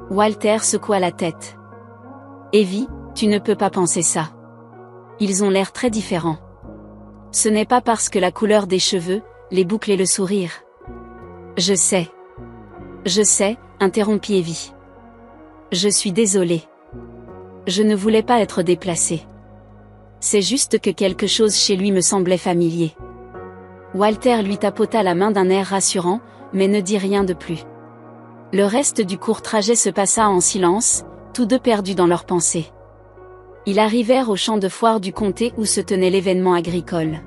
Speaker 1: Walter secoua la tête. Evie, tu ne peux pas penser ça. Ils ont l'air très différents. Ce n'est pas parce que la couleur des cheveux, les boucles et le sourire. Je sais, interrompit Evie. Je suis désolée. Je ne voulais pas être déplacée. C'est juste que quelque chose chez lui me semblait familier. Walter lui tapota la main d'un air rassurant, mais ne dit rien de plus. Le reste du court trajet se passa en silence, tous deux perdus dans leurs pensées. Ils arrivèrent au champ de foire du comté où se tenait l'événement agricole.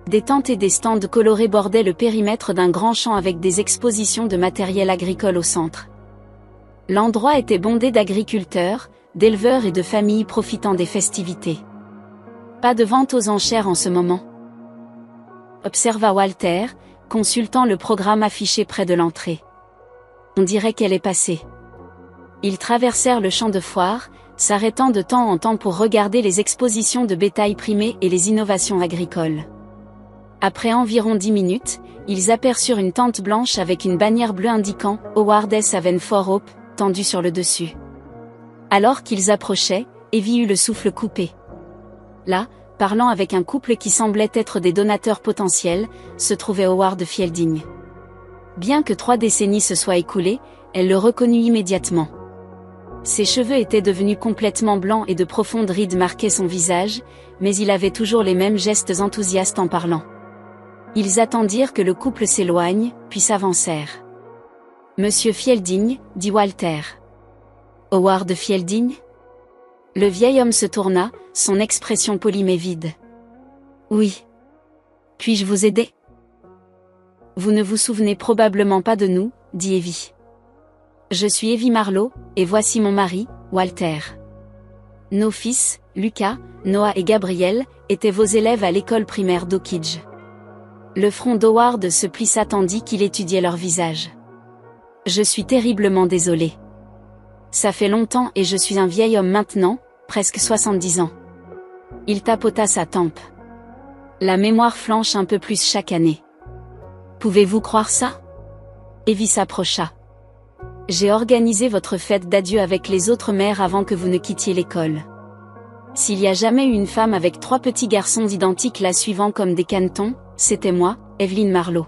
Speaker 1: Des tentes et des stands colorés bordaient le périmètre d'un grand champ avec des expositions de matériel agricole au centre. L'endroit était bondé d'agriculteurs, d'éleveurs et de familles profitant des festivités. Pas de vente aux enchères en ce moment, observa Walter, consultant le programme affiché près de l'entrée. On dirait qu'elle est passée. Ils traversèrent le champ de foire, s'arrêtant de temps en temps pour regarder les expositions de bétail primé et les innovations agricoles. Après environ 10 minutes, ils aperçurent une tente blanche avec une bannière bleue indiquant « Howard S. Haven for Hope » tendue sur le dessus. Alors qu'ils approchaient, Evie eut le souffle coupé. Là, parlant avec un couple qui semblait être des donateurs potentiels, se trouvait Howard Fielding. Bien que 3 décennies se soient écoulées, elle le reconnut immédiatement. Ses cheveux étaient devenus complètement blancs et de profondes rides marquaient son visage, mais il avait toujours les mêmes gestes enthousiastes en parlant. Ils attendirent que le couple s'éloigne, puis s'avancèrent. « Monsieur Fielding, dit Walter. »« Howard Fielding ?» Le vieil homme se tourna, son expression polie mais vide. « Oui. Puis-je vous aider ?»« Vous ne vous souvenez probablement pas de nous, dit Evie. »« Je suis Evie Marlowe, et voici mon mari, Walter. Nos fils, Lucas, Noah et Gabriel, étaient vos élèves à l'école primaire d'Oakidge. » Le front d'Howard se plissa tandis qu'il étudiait leur visage. « Je suis terriblement désolé. Ça fait longtemps et je suis un vieil homme maintenant, presque 70 ans. » Il tapota sa tempe. La mémoire flanche un peu plus chaque année. « Pouvez-vous croire ça ?» Evie s'approcha. « J'ai organisé votre fête d'adieu avec les autres mères avant que vous ne quittiez l'école. S'il y a jamais eu une femme avec 3 petits garçons identiques la suivant comme des canetons, c'était moi, Evelyn Marlowe. »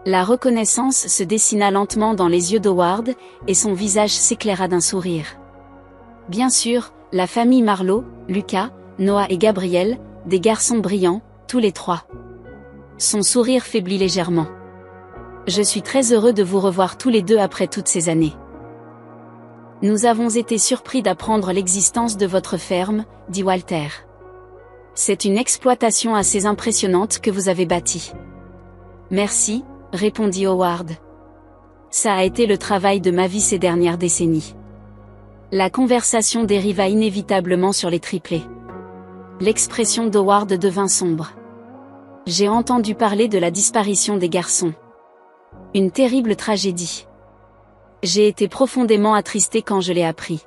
Speaker 1: La reconnaissance se dessina lentement dans les yeux d'Howard, et son visage s'éclaira d'un sourire. Bien sûr, la famille Marlowe, Lucas, Noah et Gabriel, des garçons brillants, tous les 3. Son sourire faiblit légèrement. « Je suis très heureux de vous revoir tous les 2 après toutes ces années. Nous avons été surpris d'apprendre l'existence de votre ferme, dit Walter. C'est une exploitation assez impressionnante que vous avez bâtie. » Merci, répondit Howard. Ça a été le travail de ma vie ces dernières décennies. La conversation dériva inévitablement sur les triplés. L'expression d'Howard devint sombre. J'ai entendu parler de la disparition des garçons. Une terrible tragédie. J'ai été profondément attristé quand je l'ai appris.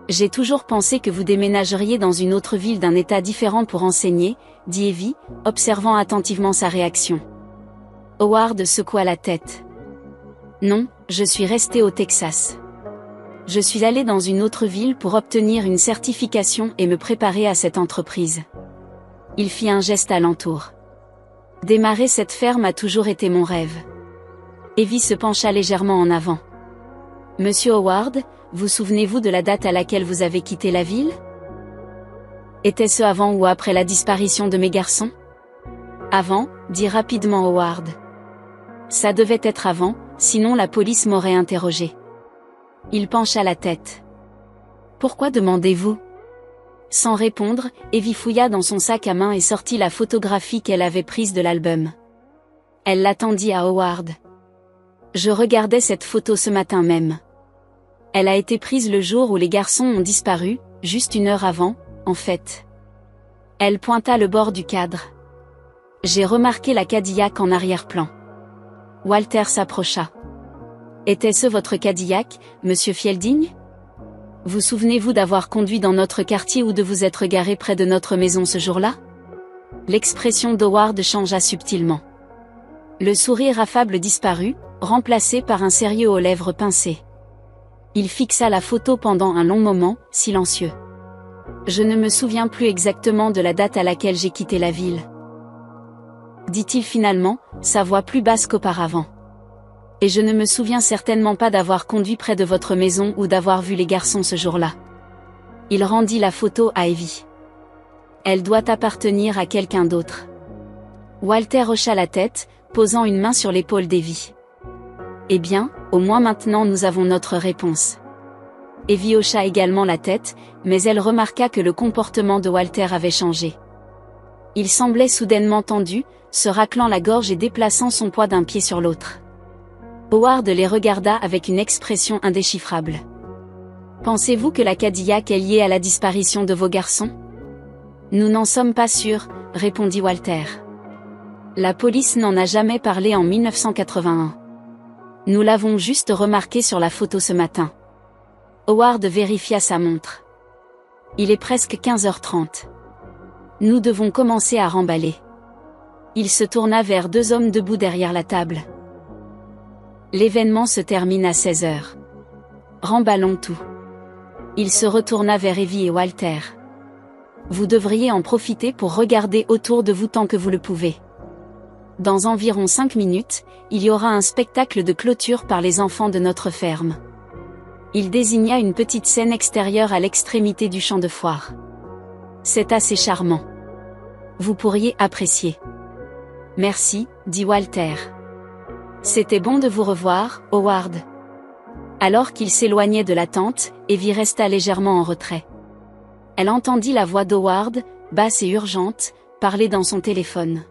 Speaker 1: J'ai toujours pensé que vous déménageriez dans une autre ville d'un état différent pour enseigner, dit Evie, observant attentivement sa réaction. Howard secoua la tête. Non, je suis resté au Texas. Je suis allé dans une autre ville pour obtenir une certification et me préparer à cette entreprise. Il fit un geste alentour. Démarrer cette ferme a toujours été mon rêve. Evie se pencha légèrement en avant. Monsieur Howard, vous souvenez-vous de la date à laquelle vous avez quitté la ville? Était-ce avant ou après la disparition de mes garçons? Avant, dit rapidement Howard. Ça devait être avant, sinon la police m'aurait interrogé. Il pencha la tête. Pourquoi demandez-vous? Sans répondre, Evie fouilla dans son sac à main et sortit la photographie qu'elle avait prise de l'album. Elle la tendit à Howard. Je regardais cette photo ce matin même. Elle a été prise le jour où les garçons ont disparu, juste 1 heure avant, en fait. Elle pointa le bord du cadre. J'ai remarqué la Cadillac en arrière-plan. Walter s'approcha. Était-ce votre Cadillac, monsieur Fielding? Vous souvenez-vous d'avoir conduit dans notre quartier ou de vous être garé près de notre maison ce jour-là? L'expression d'Howard changea subtilement. Le sourire affable disparut, remplacé par un sérieux aux lèvres pincées. Il fixa la photo pendant un long moment, silencieux. Je ne me souviens plus exactement de la date à laquelle j'ai quitté la ville. Dit-il finalement, sa voix plus basse qu'auparavant. Et je ne me souviens certainement pas d'avoir conduit près de votre maison ou d'avoir vu les garçons ce jour-là. Il rendit la photo à Evie. Elle doit appartenir à quelqu'un d'autre. Walter hocha la tête, posant une main sur l'épaule d'Evie. Eh bien, au moins maintenant nous avons notre réponse. Evie hocha également la tête, mais elle remarqua que le comportement de Walter avait changé. Il semblait soudainement tendu, se raclant la gorge et déplaçant son poids d'un pied sur l'autre. Howard les regarda avec une expression indéchiffrable. « Pensez-vous que la Cadillac est liée à la disparition de vos garçons ? » « Nous n'en sommes pas sûrs, » répondit Walter. « La police n'en a jamais parlé en 1981. Nous l'avons juste remarqué sur la photo ce matin. » Howard vérifia sa montre. « Il est presque 15h30. Nous devons commencer à remballer. » Il se tourna vers deux hommes debout derrière la table. « L'événement se termine à 16h. Remballons tout. » Il se retourna vers Evie et Walter. « Vous devriez en profiter pour regarder autour de vous tant que vous le pouvez. Dans environ 5 minutes, il y aura un spectacle de clôture par les enfants de notre ferme. » Il désigna une petite scène extérieure à l'extrémité du champ de foire. « C'est assez charmant. Vous pourriez apprécier. »« Merci, » dit Walter. « C'était bon de vous revoir, Howard. » Alors qu'il s'éloignait de la tente, Evie resta légèrement en retrait. Elle entendit la voix d'Howard, basse et urgente, parler dans son téléphone.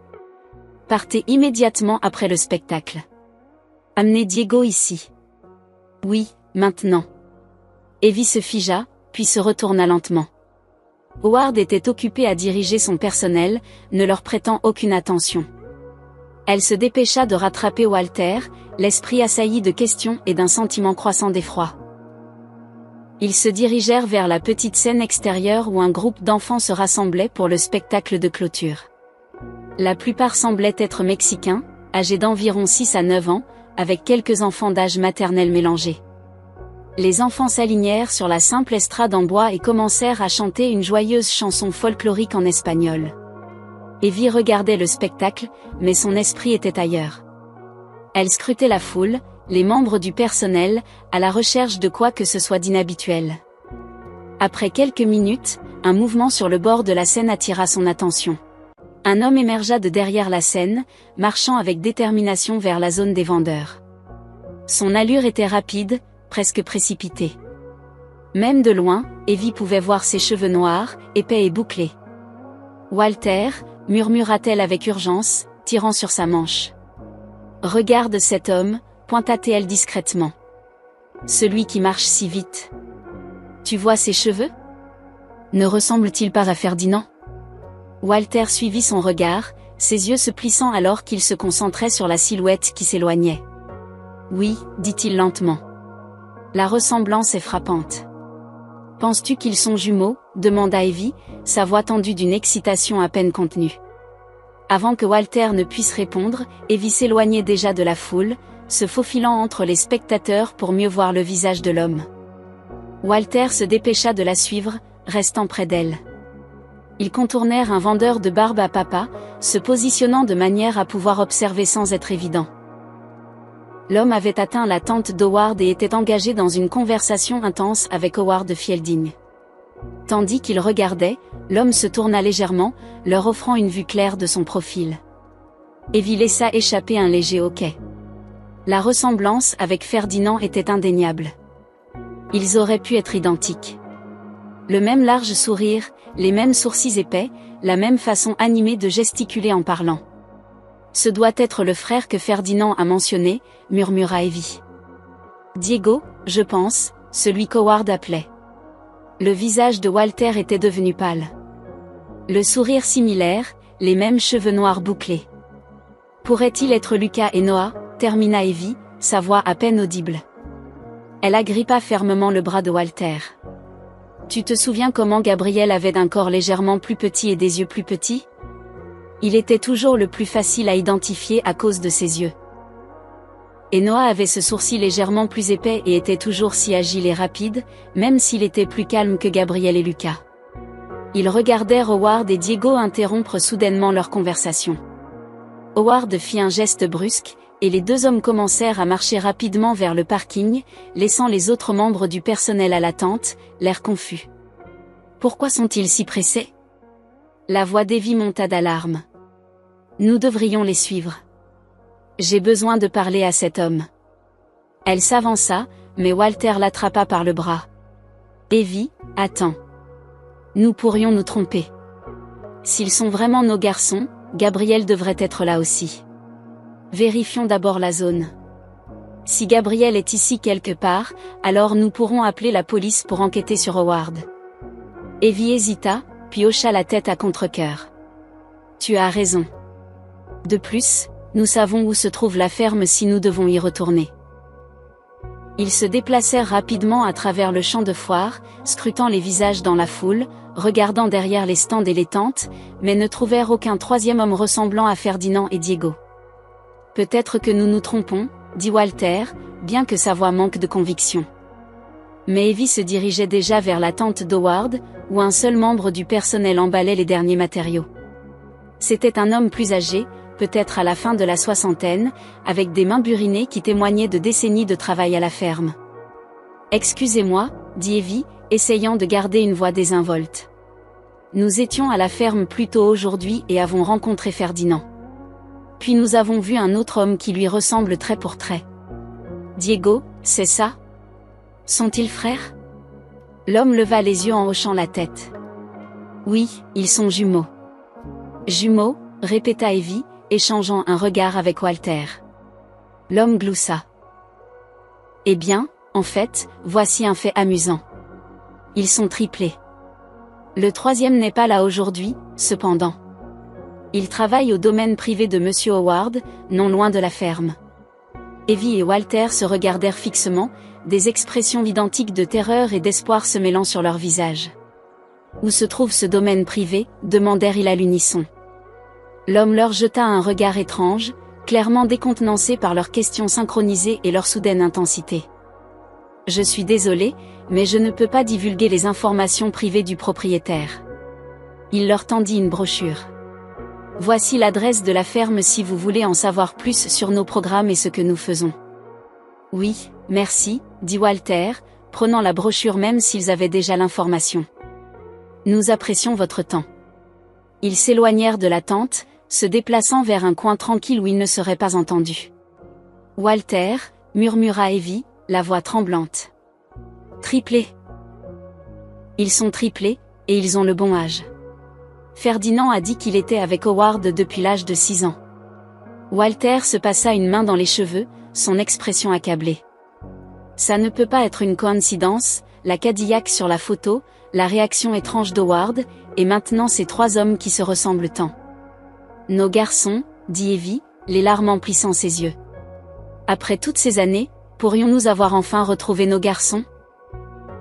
Speaker 1: « Partez immédiatement après le spectacle. Amenez Diego ici. »« Oui, maintenant. » Evie se figea, puis se retourna lentement. Howard était occupé à diriger son personnel, ne leur prêtant aucune attention. Elle se dépêcha de rattraper Walter, l'esprit assailli de questions et d'un sentiment croissant d'effroi. Ils se dirigèrent vers la petite scène extérieure où un groupe d'enfants se rassemblait pour le spectacle de clôture. La plupart semblaient être mexicains, âgés d'environ 6 à 9 ans, avec quelques enfants d'âge maternel mélangés. Les enfants s'alignèrent sur la simple estrade en bois et commencèrent à chanter une joyeuse chanson folklorique en espagnol. Evie regardait le spectacle, mais son esprit était ailleurs. Elle scrutait la foule, les membres du personnel, à la recherche de quoi que ce soit d'inhabituel. Après quelques minutes, un mouvement sur le bord de la scène attira son attention. Un homme émergea de derrière la scène, marchant avec détermination vers la zone des vendeurs. Son allure était rapide, presque précipitée. Même de loin, Evie pouvait voir ses cheveux noirs, épais et bouclés. « Walter » murmura-t-elle avec urgence, tirant sur sa manche. « Regarde cet homme » pointa-t-elle discrètement. « Celui qui marche si vite. Tu vois ses cheveux? Ne ressemble-t-il pas à Ferdinand ?» Walter suivit son regard, ses yeux se plissant alors qu'il se concentrait sur la silhouette qui s'éloignait. « Oui, » dit-il lentement. « La ressemblance est frappante. »« Penses-tu qu'ils sont jumeaux ?» demanda Evie, sa voix tendue d'une excitation à peine contenue. Avant que Walter ne puisse répondre, Evie s'éloignait déjà de la foule, se faufilant entre les spectateurs pour mieux voir le visage de l'homme. Walter se dépêcha de la suivre, restant près d'elle. Ils contournèrent un vendeur de barbe à papa, se positionnant de manière à pouvoir observer sans être évident. L'homme avait atteint la tente d'Howard et était engagé dans une conversation intense avec Howard Fielding. Tandis qu'il regardait, l'homme se tourna légèrement, leur offrant une vue claire de son profil. Evie laissa échapper un léger hoquet. La ressemblance avec Ferdinand était indéniable. Ils auraient pu être identiques. Le même large sourire, les mêmes sourcils épais, la même façon animée de gesticuler en parlant. « Ce doit être le frère que Ferdinand a mentionné » murmura Evie. « Diego, je pense, celui qu'Howard appelait. » Le visage de Walter était devenu pâle. Le sourire similaire, les mêmes cheveux noirs bouclés. Pourrait-il être Lucas et Noah, termina Evie, sa voix à peine audible. Elle agrippa fermement le bras de Walter. Tu te souviens comment Gabriel avait un corps légèrement plus petit et des yeux plus petits? Il était toujours le plus facile à identifier à cause de ses yeux. Et Noah avait ce sourcil légèrement plus épais et était toujours si agile et rapide, même s'il était plus calme que Gabriel et Lucas. Ils regardèrent Howard et Diego interrompre soudainement leur conversation. Howard fit un geste brusque, et les deux hommes commencèrent à marcher rapidement vers le parking, laissant les autres membres du personnel à l'attente, l'air confus. Pourquoi sont-ils si pressés? La voix d'Evie monta d'alarme. Nous devrions les suivre. J'ai besoin de parler à cet homme. Elle s'avança, mais Walter l'attrapa par le bras. Evie, attends. Nous pourrions nous tromper. S'ils sont vraiment nos garçons, Gabriel devrait être là aussi. Vérifions d'abord la zone. Si Gabriel est ici quelque part, alors nous pourrons appeler la police pour enquêter sur Howard. Evie hésita, puis hocha la tête à contre-cœur. Tu as raison. De plus, nous savons où se trouve la ferme si nous devons y retourner. Ils se déplacèrent rapidement à travers le champ de foire, scrutant les visages dans la foule, regardant derrière les stands et les tentes, mais ne trouvèrent aucun troisième homme ressemblant à Ferdinand et Diego. Peut-être que nous nous trompons, dit Walter, bien que sa voix manque de conviction. Mais Evie se dirigeait déjà vers la tente d'Howard, où un seul membre du personnel emballait les derniers matériaux. C'était un homme plus âgé, peut-être à la fin de la soixantaine, avec des mains burinées qui témoignaient de décennies de travail à la ferme. « Excusez-moi, dit Evie, essayant de garder une voix désinvolte. Nous étions à la ferme plus tôt aujourd'hui et avons rencontré Ferdinand. Puis nous avons vu un autre homme qui lui ressemble trait pour trait. Diego, c'est ça? Sont-ils frères? L'homme leva les yeux en hochant la tête. Oui, ils sont jumeaux. Jumeaux, répéta Evie, échangeant un regard avec Walter. L'homme gloussa. Eh bien, en fait, voici un fait amusant. Ils sont triplés. Le troisième n'est pas là aujourd'hui, cependant. Il travaille au domaine privé de Monsieur Howard, non loin de la ferme. Evie et Walter se regardèrent fixement, des expressions identiques de terreur et d'espoir se mêlant sur leurs visages. Où se trouve ce domaine privé? Demandèrent-ils à l'unisson. L'homme leur jeta un regard étrange, clairement décontenancé par leurs questions synchronisées et leur soudaine intensité. Je suis désolé, mais je ne peux pas divulguer les informations privées du propriétaire. Il leur tendit une brochure. Voici l'adresse de la ferme si vous voulez en savoir plus sur nos programmes et ce que nous faisons. Oui, merci, dit Walter, prenant la brochure même s'ils avaient déjà l'information. Nous apprécions votre temps. Ils s'éloignèrent de la tente, se déplaçant vers un coin tranquille où ils ne seraient pas entendus. Walter, murmura Evie, la voix tremblante. Triplés. Ils sont triplés, et ils ont le bon âge. Ferdinand a dit qu'il était avec Howard depuis l'âge de 6 ans. Walter se passa une main dans les cheveux, son expression accablée. Ça ne peut pas être une coïncidence, la Cadillac sur la photo, la réaction étrange d'Howard, et maintenant ces trois hommes qui se ressemblent tant. Nos garçons, dit Evie, les larmes emplissant ses yeux. Après toutes ces années, pourrions-nous avoir enfin retrouvé nos garçons?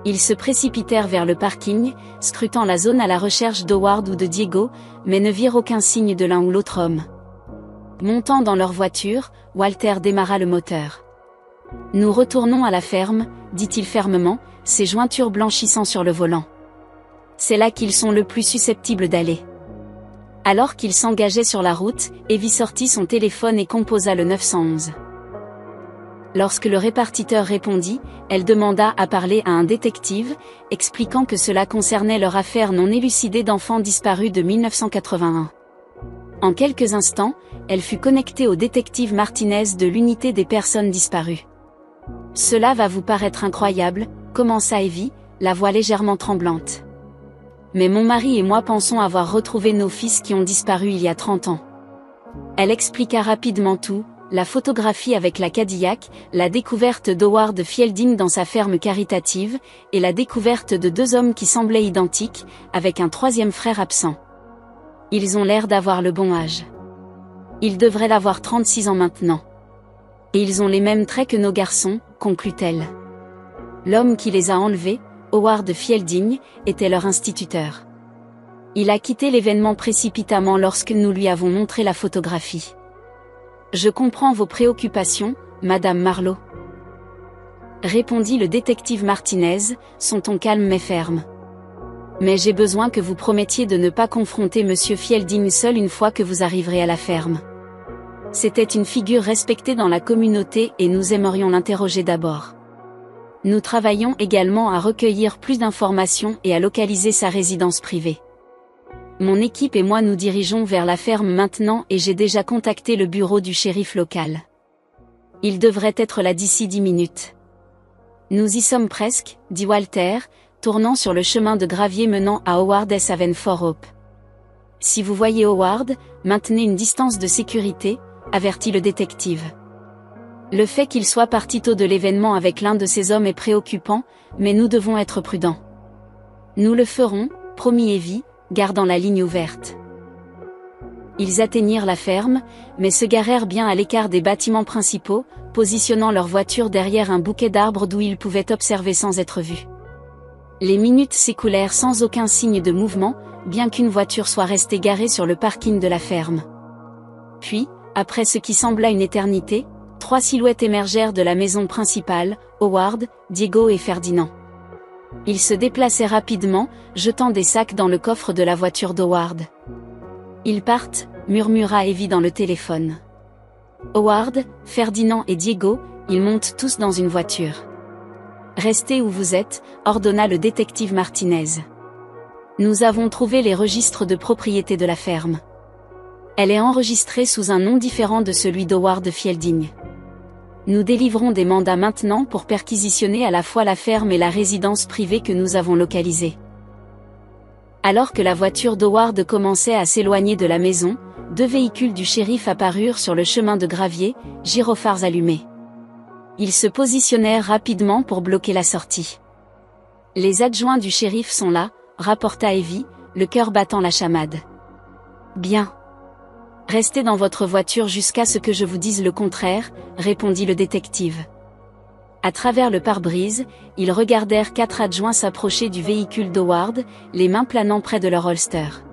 Speaker 1: Ils se précipitèrent vers le parking, scrutant la zone à la recherche d'Howard ou de Diego, mais ne virent aucun signe de l'un ou l'autre homme. Montant dans leur voiture, Walter démarra le moteur. Nous retournons à la ferme, dit-il fermement, ses jointures blanchissant sur le volant. C'est là qu'ils sont le plus susceptibles d'aller. Alors qu'il s'engageait sur la route, Evie sortit son téléphone et composa le 911. Lorsque le répartiteur répondit, elle demanda à parler à un détective, expliquant que cela concernait leur affaire non élucidée d'enfants disparus de 1981. En quelques instants, elle fut connectée au détective Martinez de l'unité des personnes disparues. Cela va vous paraître incroyable, commença Evie, la voix légèrement tremblante. Mais mon mari et moi pensons avoir retrouvé nos fils qui ont disparu il y a 30 ans. Elle expliqua rapidement tout, la photographie avec la Cadillac, la découverte d'Howard Fielding dans sa ferme caritative, et la découverte de 2 hommes qui semblaient identiques, avec un troisième frère absent. Ils ont l'air d'avoir le bon âge. Ils devraient l'avoir 36 ans maintenant. Et ils ont les mêmes traits que nos garçons, conclut-elle. L'homme qui les a enlevés, Howard Fielding, était leur instituteur. Il a quitté l'événement précipitamment lorsque nous lui avons montré la photographie. Je comprends vos préoccupations, Madame Marlowe. Répondit le détective Martinez, son ton calme mais ferme. Mais j'ai besoin que vous promettiez de ne pas confronter Monsieur Fielding seul une fois que vous arriverez à la ferme. C'était une figure respectée dans la communauté et nous aimerions l'interroger d'abord. Nous travaillons également à recueillir plus d'informations et à localiser sa résidence privée. Mon équipe et moi nous dirigeons vers la ferme maintenant et j'ai déjà contacté le bureau du shérif local. Il devrait être là d'ici 10 minutes. Nous y sommes presque, dit Walter, tournant sur le chemin de gravier menant à Howard S. Haven Fort Hope. Si vous voyez Howard, maintenez une distance de sécurité, avertit le détective. Le fait qu'il soit parti tôt de l'événement avec l'un de ces hommes est préoccupant, mais nous devons être prudents. Nous le ferons, promit Evie, gardant la ligne ouverte. Ils atteignirent la ferme, mais se garèrent bien à l'écart des bâtiments principaux, positionnant leur voiture derrière un bouquet d'arbres d'où ils pouvaient observer sans être vus. Les minutes s'écoulèrent sans aucun signe de mouvement, bien qu'une voiture soit restée garée sur le parking de la ferme. Puis, après ce qui sembla une éternité, 3 silhouettes émergèrent de la maison principale, Howard, Diego et Ferdinand. Ils se déplaçaient rapidement, jetant des sacs dans le coffre de la voiture d'Howard. « Ils partent », murmura Evie dans le téléphone. Howard, Ferdinand et Diego, ils montent tous dans une voiture. « Restez où vous êtes », ordonna le détective Martinez. « Nous avons trouvé les registres de propriété de la ferme. Elle est enregistrée sous un nom différent de celui d'Howard Fielding. Nous délivrons des mandats maintenant pour perquisitionner à la fois la ferme et la résidence privée que nous avons localisée. » Alors que la voiture d'Howard commençait à s'éloigner de la maison, 2 véhicules du shérif apparurent sur le chemin de gravier, gyrophares allumés. Ils se positionnèrent rapidement pour bloquer la sortie. « Les adjoints du shérif sont là », rapporta Evie, le cœur battant la chamade. « Bien. Restez dans votre voiture jusqu'à ce que je vous dise le contraire, » répondit le détective. À travers le pare-brise, ils regardèrent 4 adjoints s'approcher du véhicule d'Howard, les mains planant près de leur holster.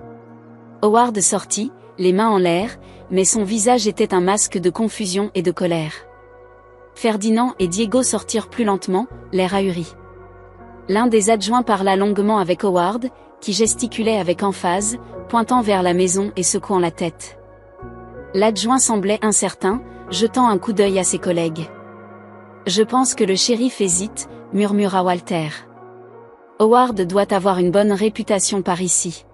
Speaker 1: Howard sortit, les mains en l'air, mais son visage était un masque de confusion et de colère. Ferdinand et Diego sortirent plus lentement, l'air ahuri. L'un des adjoints parla longuement avec Howard, qui gesticulait avec emphase, pointant vers la maison et secouant la tête. L'adjoint semblait incertain, jetant un coup d'œil à ses collègues. « Je pense que le shérif hésite », murmura Walter. « Howard doit avoir une bonne réputation par ici. »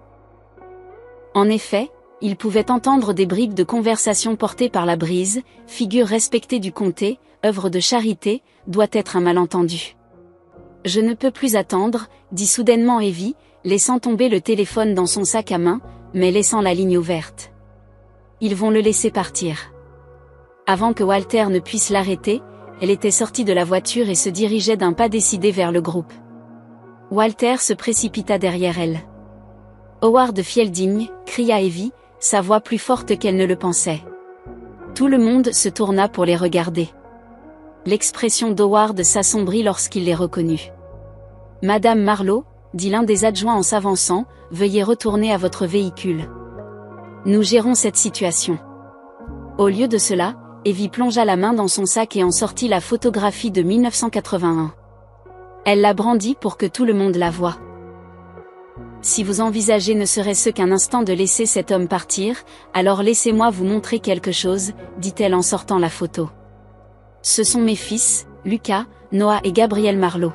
Speaker 1: En effet, il pouvait entendre des bribes de conversation portées par la brise, figure respectée du comté, œuvre de charité, doit être un malentendu. « Je ne peux plus attendre », dit soudainement Evie, laissant tomber le téléphone dans son sac à main, mais laissant la ligne ouverte. Ils vont le laisser partir. Avant que Walter ne puisse l'arrêter, elle était sortie de la voiture et se dirigeait d'un pas décidé vers le groupe. Walter se précipita derrière elle. « Howard Fielding », cria Evie, sa voix plus forte qu'elle ne le pensait. Tout le monde se tourna pour les regarder. L'expression d'Howard s'assombrit lorsqu'il les reconnut. « Madame Marlowe », dit l'un des adjoints en s'avançant, « veuillez retourner à votre véhicule. Nous gérons cette situation. » Au lieu de cela, Evie plongea la main dans son sac et en sortit la photographie de 1981. Elle la brandit pour que tout le monde la voie. « Si vous envisagez ne serait-ce qu'un instant de laisser cet homme partir, alors laissez-moi vous montrer quelque chose, » dit-elle en sortant la photo. « Ce sont mes fils, Lucas, Noah et Gabriel Marlowe.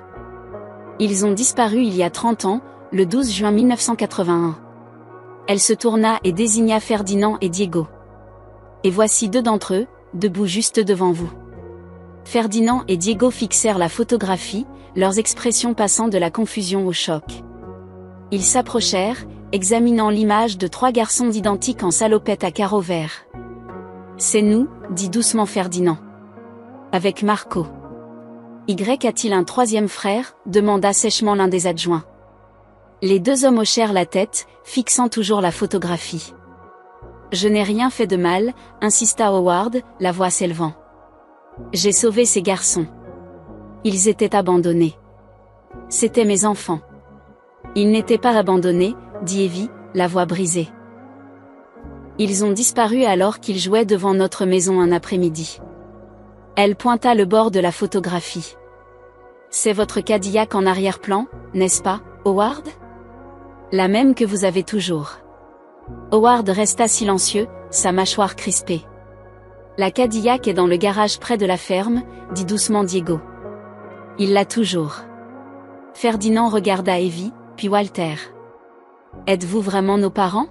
Speaker 1: Ils ont disparu il y a 30 ans, le 12 juin 1981. » Elle se tourna et désigna Ferdinand et Diego. « Et voici 2 d'entre eux, debout juste devant vous. » Ferdinand et Diego fixèrent la photographie, leurs expressions passant de la confusion au choc. Ils s'approchèrent, examinant l'image de 3 garçons identiques en salopette à carreaux verts. « C'est nous, » dit doucement Ferdinand. « Avec Marco. »« Y a-t-il un 3e frère ?» demanda sèchement l'un des adjoints. Les 2 hommes hochèrent la tête, fixant toujours la photographie. « Je n'ai rien fait de mal », insista Howard, la voix s'élevant. « J'ai sauvé ces garçons. Ils étaient abandonnés. C'étaient mes enfants. » « Ils n'étaient pas abandonnés, » dit Evie, la voix brisée. « Ils ont disparu alors qu'ils jouaient devant notre maison un après-midi. » Elle pointa le bord de la photographie. « C'est votre Cadillac en arrière-plan, n'est-ce pas, Howard ? La même que vous avez toujours. » Howard resta silencieux, sa mâchoire crispée. « La Cadillac est dans le garage près de la ferme, » dit doucement Diego. « Il l'a toujours. » Ferdinand regarda Evie, puis Walter. « Êtes-vous vraiment nos parents ?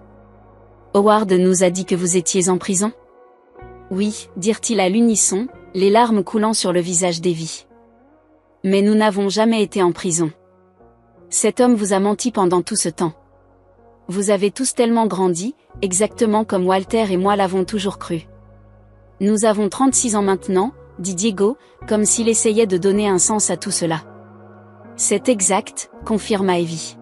Speaker 1: Howard nous a dit que vous étiez en prison ? » « Oui, » dirent-ils à l'unisson, les larmes coulant sur le visage d'Evie. « Mais nous n'avons jamais été en prison. Cet homme vous a menti pendant tout ce temps. » Vous avez tous tellement grandi, exactement comme Walter et moi l'avons toujours cru. Nous avons 36 ans maintenant, dit Diego, comme s'il essayait de donner un sens à tout cela. C'est exact, confirma Evie.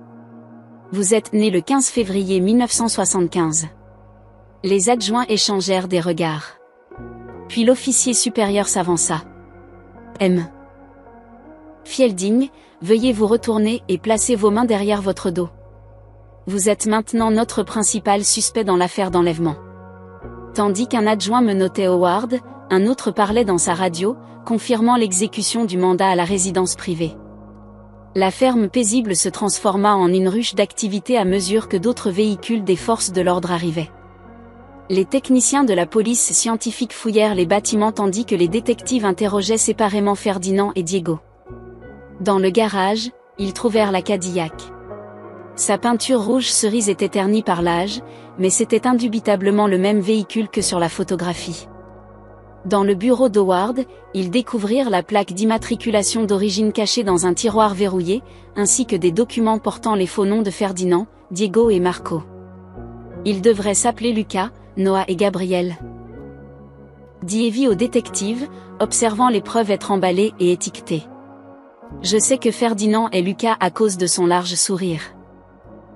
Speaker 1: Vous êtes né le 15 février 1975. Les adjoints échangèrent des regards. Puis l'officier supérieur s'avança. M. Fielding, veuillez vous retourner et placer vos mains derrière votre dos. Vous êtes maintenant notre principal suspect dans l'affaire d'enlèvement. Tandis qu'un adjoint menottait Howard, un autre parlait dans sa radio, confirmant l'exécution du mandat à la résidence privée. La ferme paisible se transforma en une ruche d'activité à mesure que d'autres véhicules des forces de l'ordre arrivaient. Les techniciens de la police scientifique fouillèrent les bâtiments tandis que les détectives interrogeaient séparément Ferdinand et Diego. Dans le garage, ils trouvèrent la Cadillac. Sa peinture rouge cerise était ternie par l'âge, mais c'était indubitablement le même véhicule que sur la photographie. Dans le bureau d'Howard, ils découvrirent la plaque d'immatriculation d'origine cachée dans un tiroir verrouillé, ainsi que des documents portant les faux noms de Ferdinand, Diego et Marco. Ils devraient s'appeler Lucas, Noah et Gabriel, dit Evie au détective, observant les preuves être emballées et étiquetées. Je sais que Ferdinand est Lucas à cause de son large sourire.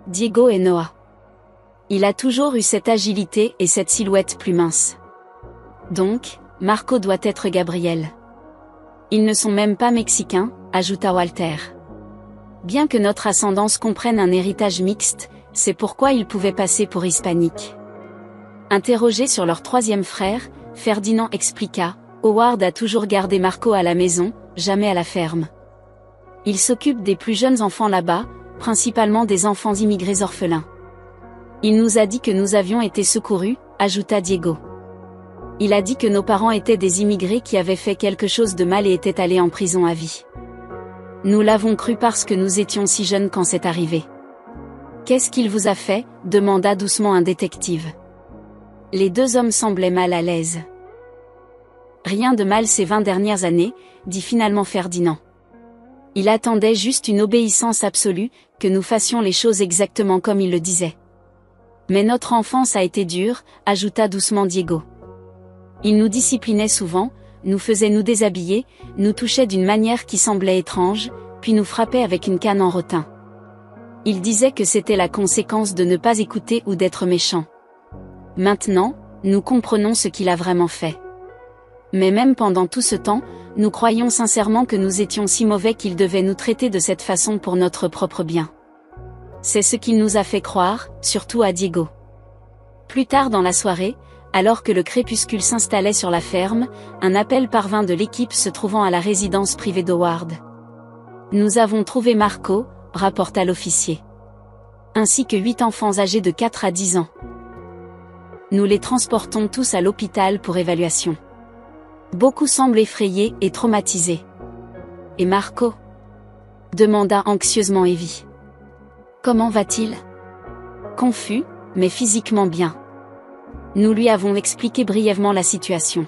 Speaker 1: Diego est Noah. Il a toujours eu cette agilité et cette silhouette plus mince. Donc, Marco doit être Gabriel. Ils ne sont même pas mexicains, ajouta Walter. Bien que notre ascendance comprenne un héritage mixte, c'est pourquoi ils pouvaient passer pour hispaniques. Interrogé sur leur troisième frère, Ferdinand expliqua, Howard a toujours gardé Marco à la maison, jamais à la ferme. Il s'occupe des plus jeunes enfants là-bas, principalement des enfants immigrés orphelins. Il nous a dit que nous avions été secourus, ajouta Diego. Il a dit que nos parents étaient des immigrés qui avaient fait quelque chose de mal et étaient allés en prison à vie. Nous l'avons cru parce que nous étions si jeunes quand c'est arrivé. Qu'est-ce qu'il vous a fait ? Demanda doucement un détective. Les deux hommes semblaient mal à l'aise. Rien de mal ces 20 dernières années, dit finalement Ferdinand. Il attendait juste une obéissance absolue, que nous fassions les choses exactement comme il le disait. Mais notre enfance a été dure, ajouta doucement Diego. Il nous disciplinait souvent, nous faisait nous déshabiller, nous touchait d'une manière qui semblait étrange, puis nous frappait avec une canne en rotin. Il disait que c'était la conséquence de ne pas écouter ou d'être méchant. Maintenant, nous comprenons ce qu'il a vraiment fait. Mais même pendant tout ce temps, nous croyions sincèrement que nous étions si mauvais qu'il devait nous traiter de cette façon pour notre propre bien. C'est ce qu'il nous a fait croire, surtout à Diego. Plus tard dans la soirée, alors que le crépuscule s'installait sur la ferme, un appel parvint de l'équipe se trouvant à la résidence privée d'Howard. Nous avons trouvé Marco, rapporta l'officier. Ainsi que 8 enfants âgés de 4 à 10 ans. Nous les transportons tous à l'hôpital pour évaluation. Beaucoup semblent effrayés et traumatisés. Et Marco ? Demanda anxieusement Evie. Comment va-t-il ? Confus, mais physiquement bien. Nous lui avons expliqué brièvement la situation.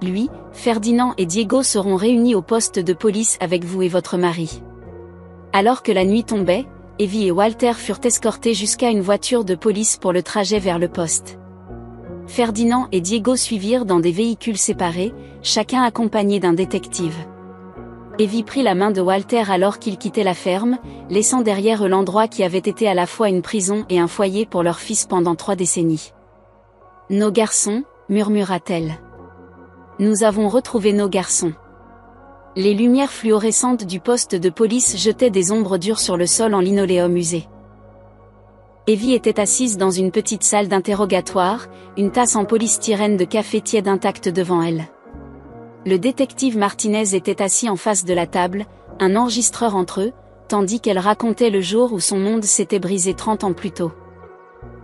Speaker 1: Lui, Ferdinand et Diego seront réunis au poste de police avec vous et votre mari. Alors que la nuit tombait, Evie et Walter furent escortés jusqu'à une voiture de police pour le trajet vers le poste. Ferdinand et Diego suivirent dans des véhicules séparés, chacun accompagné d'un détective. Evie prit la main de Walter alors qu'ils quittaient la ferme, laissant derrière eux l'endroit qui avait été à la fois une prison et un foyer pour leur fils pendant 3 décennies. Nos garçons, murmura-t-elle. Nous avons retrouvé nos garçons. Les lumières fluorescentes du poste de police jetaient des ombres dures sur le sol en linoléum usé. Evie était assise dans une petite salle d'interrogatoire, une tasse en polystyrène de café tiède intacte devant elle. Le détective Martinez était assis en face de la table, un enregistreur entre eux, tandis qu'elle racontait le jour où son monde s'était brisé 30 ans plus tôt.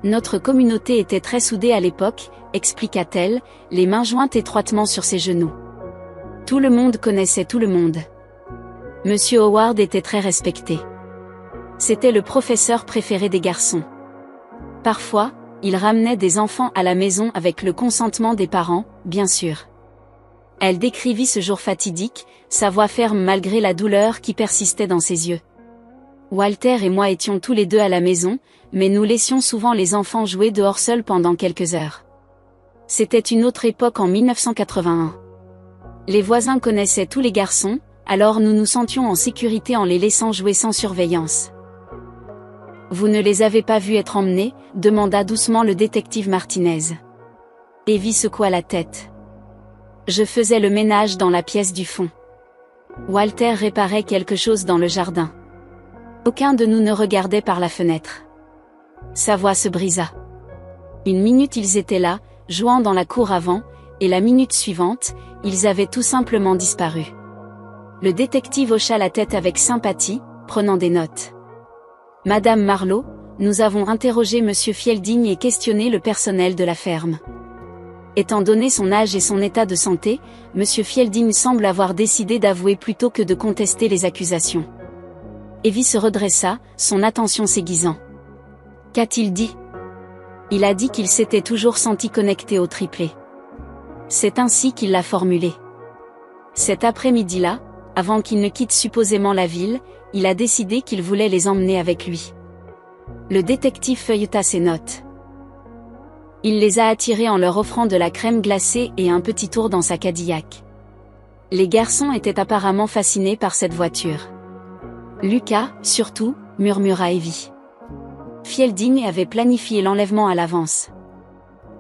Speaker 1: Notre communauté était très soudée à l'époque, expliqua-t-elle, les mains jointes étroitement sur ses genoux. Tout le monde connaissait tout le monde. Monsieur Howard était très respecté. C'était le professeur préféré des garçons. Parfois, il ramenait des enfants à la maison avec le consentement des parents, bien sûr. Elle décrivit ce jour fatidique, sa voix ferme malgré la douleur qui persistait dans ses yeux. Walter et moi étions tous les deux à la maison, mais nous laissions souvent les enfants jouer dehors seuls pendant quelques heures. C'était une autre époque en 1981. Les voisins connaissaient tous les garçons, alors nous nous sentions en sécurité en les laissant jouer sans surveillance. Vous ne les avez pas vus être emmenés, demanda doucement le détective Martinez. Evie secoua la tête. Je faisais le ménage dans la pièce du fond. Walter réparait quelque chose dans le jardin. Aucun de nous ne regardait par la fenêtre. Sa voix se brisa. Une minute ils étaient là, jouant dans la cour avant, et la minute suivante, ils avaient tout simplement disparu. Le détective hocha la tête avec sympathie, prenant des notes. Madame Marlowe, nous avons interrogé Monsieur Fielding et questionné le personnel de la ferme. Étant donné son âge et son état de santé, Monsieur Fielding semble avoir décidé d'avouer plutôt que de contester les accusations. Evie se redressa, son attention s'aiguisant. Qu'a-t-il dit ? Il a dit qu'il s'était toujours senti connecté au triplé. C'est ainsi qu'il l'a formulé. Cet après-midi-là, avant qu'il ne quitte supposément la ville, il a décidé qu'il voulait les emmener avec lui. Le détective feuilleta ses notes. Il les a attirés en leur offrant de la crème glacée et un petit tour dans sa Cadillac. Les garçons étaient apparemment fascinés par cette voiture. Lucas, surtout, murmura Evie. Fielding avait planifié l'enlèvement à l'avance.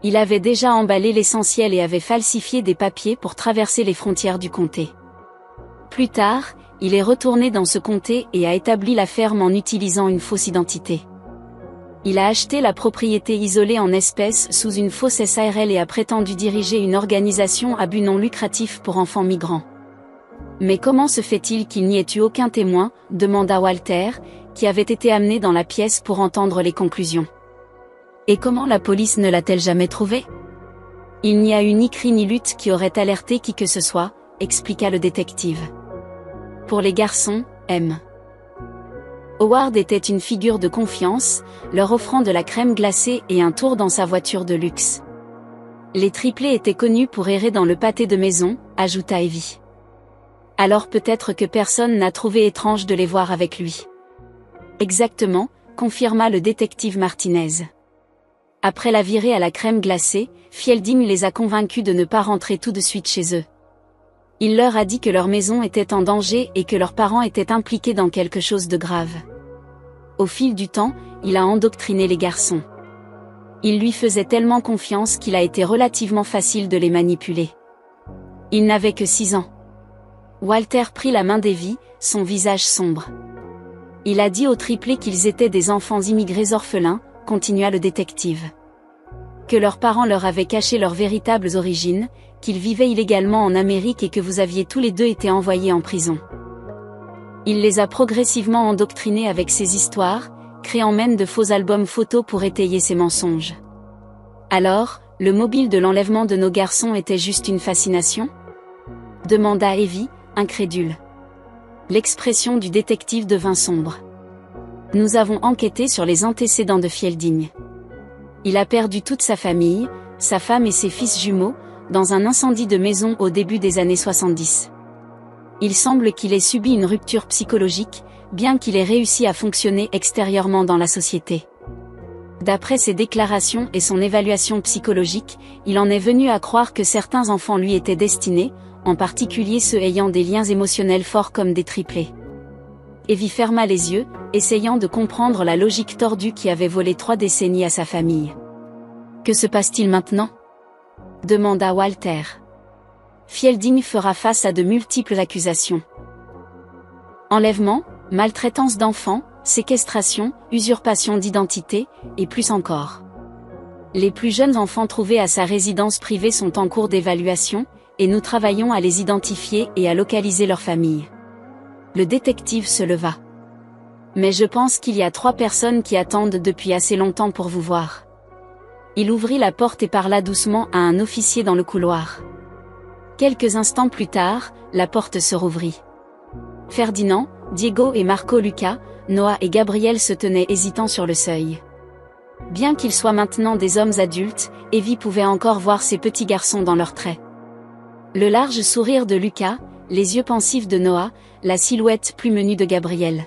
Speaker 1: Il avait déjà emballé l'essentiel et avait falsifié des papiers pour traverser les frontières du comté. Plus tard, il est retourné dans ce comté et a établi la ferme en utilisant une fausse identité. Il a acheté la propriété isolée en espèces sous une fausse SARL et a prétendu diriger une organisation à but non lucratif pour enfants migrants. Mais comment se fait-il qu'il n'y ait eu aucun témoin, demanda Walter, qui avait été amené dans la pièce pour entendre les conclusions. Et comment la police ne l'a-t-elle jamais trouvé ? Il n'y a eu ni cri ni lutte qui aurait alerté qui que ce soit, expliqua le détective. Pour les garçons, M. Howard était une figure de confiance, leur offrant de la crème glacée et un tour dans sa voiture de luxe. Les triplés étaient connus pour errer dans le pâté de maison, ajouta Evie. Alors peut-être que personne n'a trouvé étrange de les voir avec lui. Exactement, confirma le détective Martinez. Après la virée à la crème glacée, Fielding les a convaincus de ne pas rentrer tout de suite chez eux. Il leur a dit que leur maison était en danger et que leurs parents étaient impliqués dans quelque chose de grave. Au fil du temps, il a endoctriné les garçons. Il lui faisait tellement confiance qu'il a été relativement facile de les manipuler. Ils n'avaient que 6 ans. Walter prit la main d'Evie, son visage sombre. Il a dit aux triplés qu'ils étaient des enfants immigrés orphelins, continua le détective. Que leurs parents leur avaient caché leurs véritables origines, qu'ils vivaient illégalement en Amérique et que vous aviez tous les deux été envoyés en prison. Il les a progressivement endoctrinés avec ces histoires, créant même de faux albums photos pour étayer ces mensonges. Alors, le mobile de l'enlèvement de nos garçons était juste une fascination ? Demanda Evie, incrédule. L'expression du détective devint sombre. Nous avons enquêté sur les antécédents de Fielding. Il a perdu toute sa famille, sa femme et ses fils jumeaux, dans un incendie de maison au début des années 70. Il semble qu'il ait subi une rupture psychologique, bien qu'il ait réussi à fonctionner extérieurement dans la société. D'après ses déclarations et son évaluation psychologique, il en est venu à croire que certains enfants lui étaient destinés, en particulier ceux ayant des liens émotionnels forts comme des triplés. Evie ferma les yeux, essayant de comprendre la logique tordue qui avait volé 3 décennies à sa famille. Que se passe-t-il maintenant ? Demanda Walter. Fielding fera face à de multiples accusations. Enlèvement, maltraitance d'enfants, séquestration, usurpation d'identité, et plus encore. Les plus jeunes enfants trouvés à sa résidence privée sont en cours d'évaluation, et nous travaillons à les identifier et à localiser leur famille. Le détective se leva. Mais je pense qu'il y a 3 personnes qui attendent depuis assez longtemps pour vous voir. Il ouvrit la porte et parla doucement à un officier dans le couloir. Quelques instants plus tard, la porte se rouvrit. Ferdinand, Diego et Marco Lucas, Noah et Gabriel se tenaient hésitants sur le seuil. Bien qu'ils soient maintenant des hommes adultes, Evie pouvait encore voir ces petits garçons dans leurs traits. Le large sourire de Lucas, les yeux pensifs de Noah, la silhouette plus menue de Gabriel.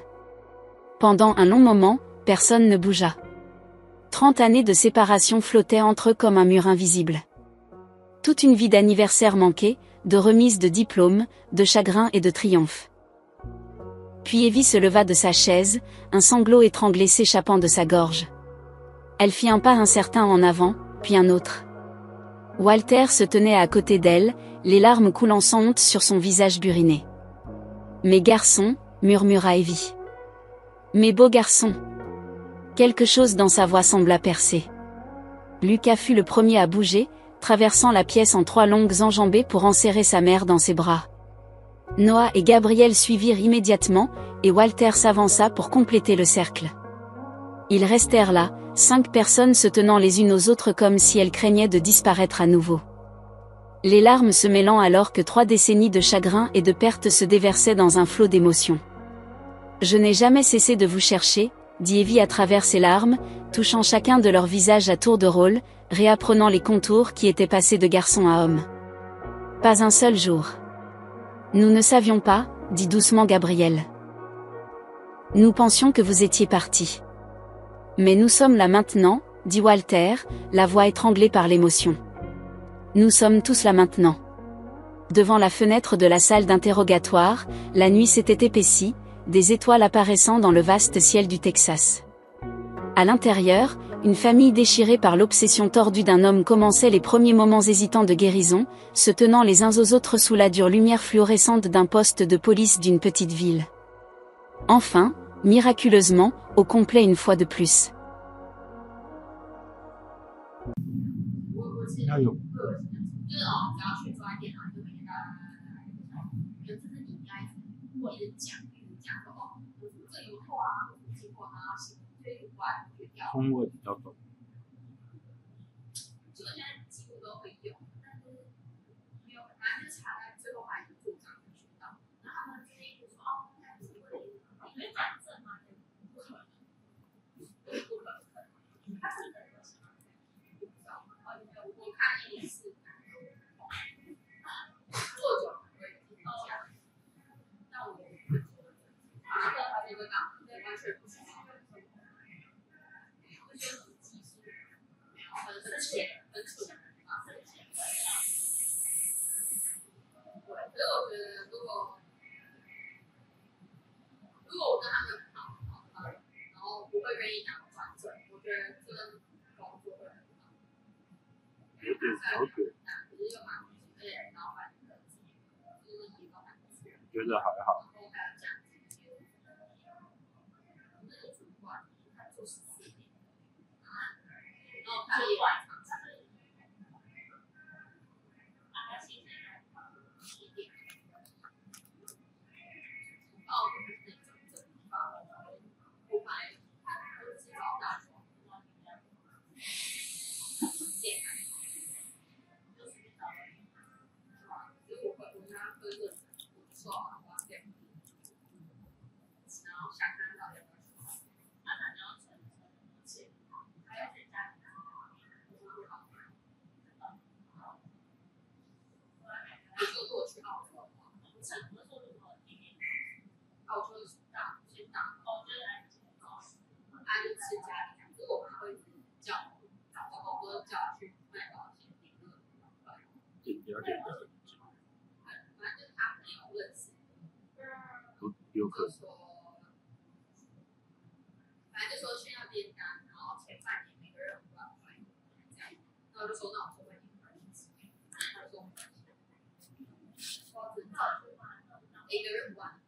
Speaker 1: Pendant un long moment, personne ne bougea. 30 années de séparation flottaient entre eux comme un mur invisible. Toute une vie d'anniversaire manqué, de remise de diplômes, de chagrin et de triomphe. Puis Evie se leva de sa chaise, un sanglot étranglé s'échappant de sa gorge. Elle fit un pas incertain en avant, puis un autre. Walter se tenait à côté d'elle, les larmes coulant sans honte sur son visage buriné. « Mes garçons » murmura Evie. « Mes beaux garçons » Quelque chose dans sa voix sembla percer. Lucas fut le premier à bouger, traversant la pièce en 3 longues enjambées pour enserrer sa mère dans ses bras. Noah et Gabriel suivirent immédiatement, et Walter s'avança pour compléter le cercle. Ils restèrent là, 5 personnes se tenant les unes aux autres comme si elles craignaient de disparaître à nouveau. Les larmes se mêlant alors que 3 décennies de chagrin et de perte se déversaient dans un flot d'émotions. « Je n'ai jamais cessé de vous chercher », dit Evie à travers ses larmes, touchant chacun de leurs visages à tour de rôle, réapprenant les contours qui étaient passés de garçon à homme. « Pas un seul jour. »« Nous ne savions pas », dit doucement Gabriel. « Nous pensions que vous étiez parti. »« Mais nous sommes là maintenant », dit Walter, la voix étranglée par l'émotion. « Nous sommes tous là maintenant. » Devant la fenêtre de la salle d'interrogatoire, la nuit s'était épaissie, des étoiles apparaissant dans le vaste ciel du Texas. À l'intérieur, une famille déchirée par l'obsession tordue d'un homme commençait les premiers moments hésitants de guérison, se tenant les uns aux autres sous la dure lumière fluorescente d'un poste de police d'une petite ville. Enfin, miraculeusement, au complet une fois de plus.
Speaker 2: 觉得还好。有可能。反正就说炫耀电单，然后前半年每个人5万块，然后就说那我就会领分，他就说一个月5万，一个月5万，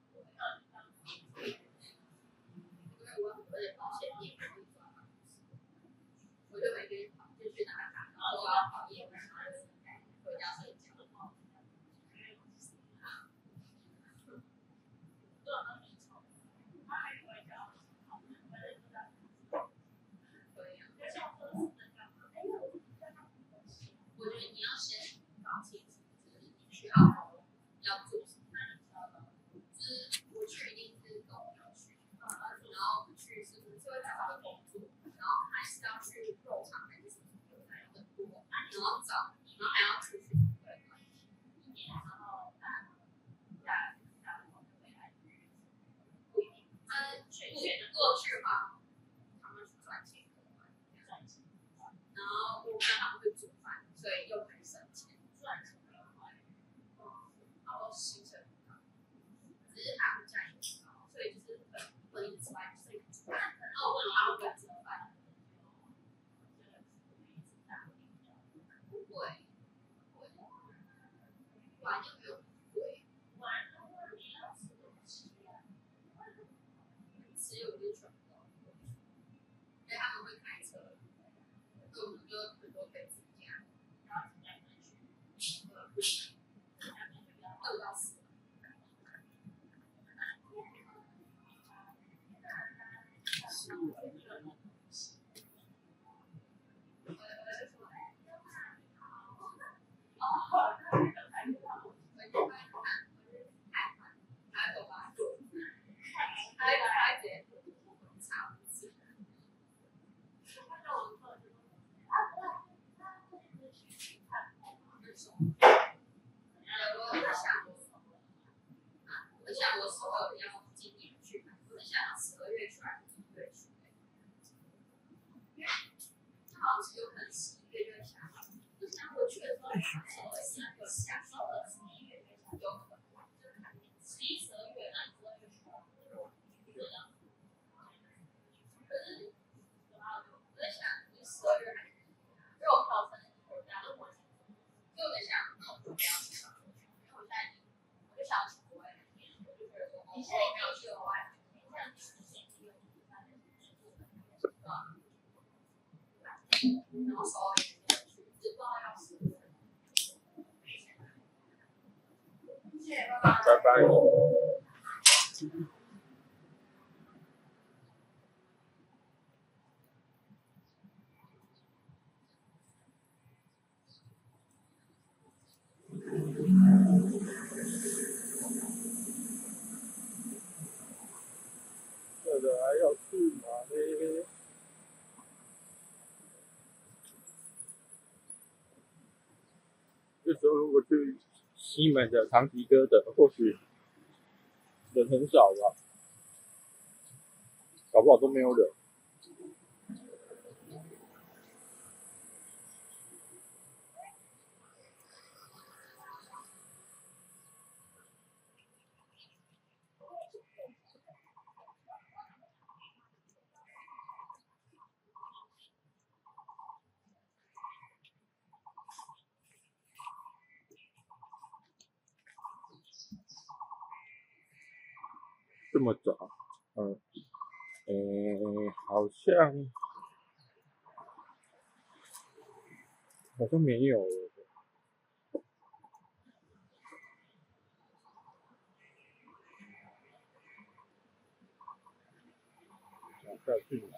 Speaker 2: 而且保险你也可以赚，我就每个月就去拿卡，然后要跑业务，回家睡觉。能够去的话，他们去赚钱，然后我刚好会煮饭，所以又可以省钱，然后行程很高，只是他物价也很高，所以就是不能一直吃外面，所以煮饭，然后我他们不要煮饭，不会，不然又没有很贵，只有就是全部都，因为他们会开车，所以我们就很多可以自己家，2到4。我想我是会要今年去，我是想要12月去还是1月去？好像是有可能11月就会下，就像我去的时候，11月下，有可能11、12月，那你12月去吗？可是我在想，你12月还是因为我考生我家的，所以我在想，那我就不要去了，因为我现在我就想要去国外2年，我就觉得说，你现在没有去国外，这样子然后稍微也去，只不知道要是。谢谢，拜拜。
Speaker 3: 拜拜。这个还要去哪呢？这时候如果去西门的唐吉诃德，或许人很少吧，搞不好都没有人。这么早？好像没有。再去哪？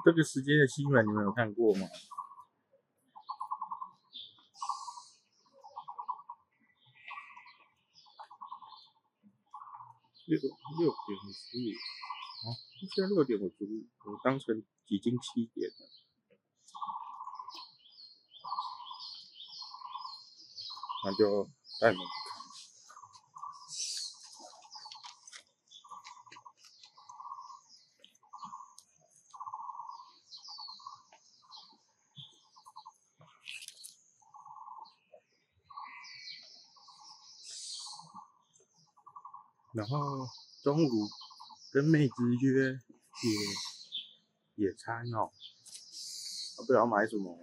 Speaker 3: 这个时间的西门你们有看过吗？6点15啊，现在6点55，我当成已经7点了。那就带你们去看。然后中午跟妹子约野餐哦，不知道买什么，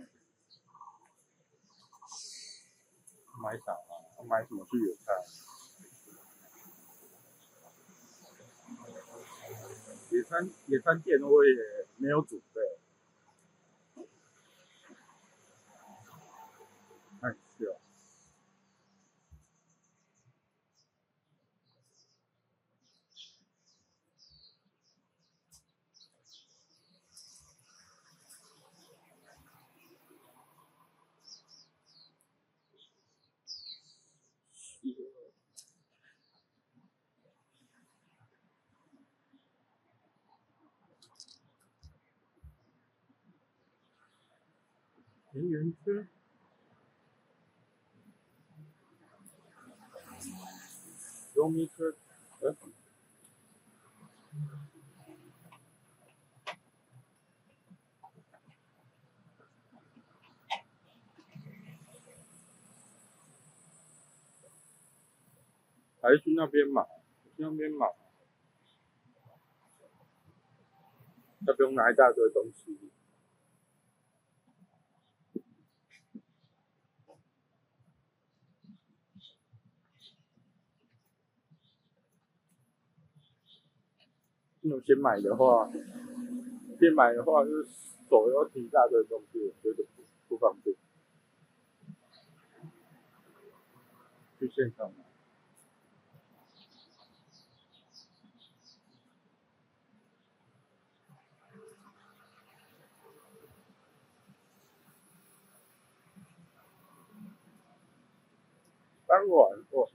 Speaker 3: 买啥啊？买什么去野餐？野餐店我也没有准备，太笑。田园车。游民车，还是去那边买，去那边买，那不用拿一大堆东西。那种先买的话就是手要提一大堆东西，我觉得不方便。去现场买。当晚哇，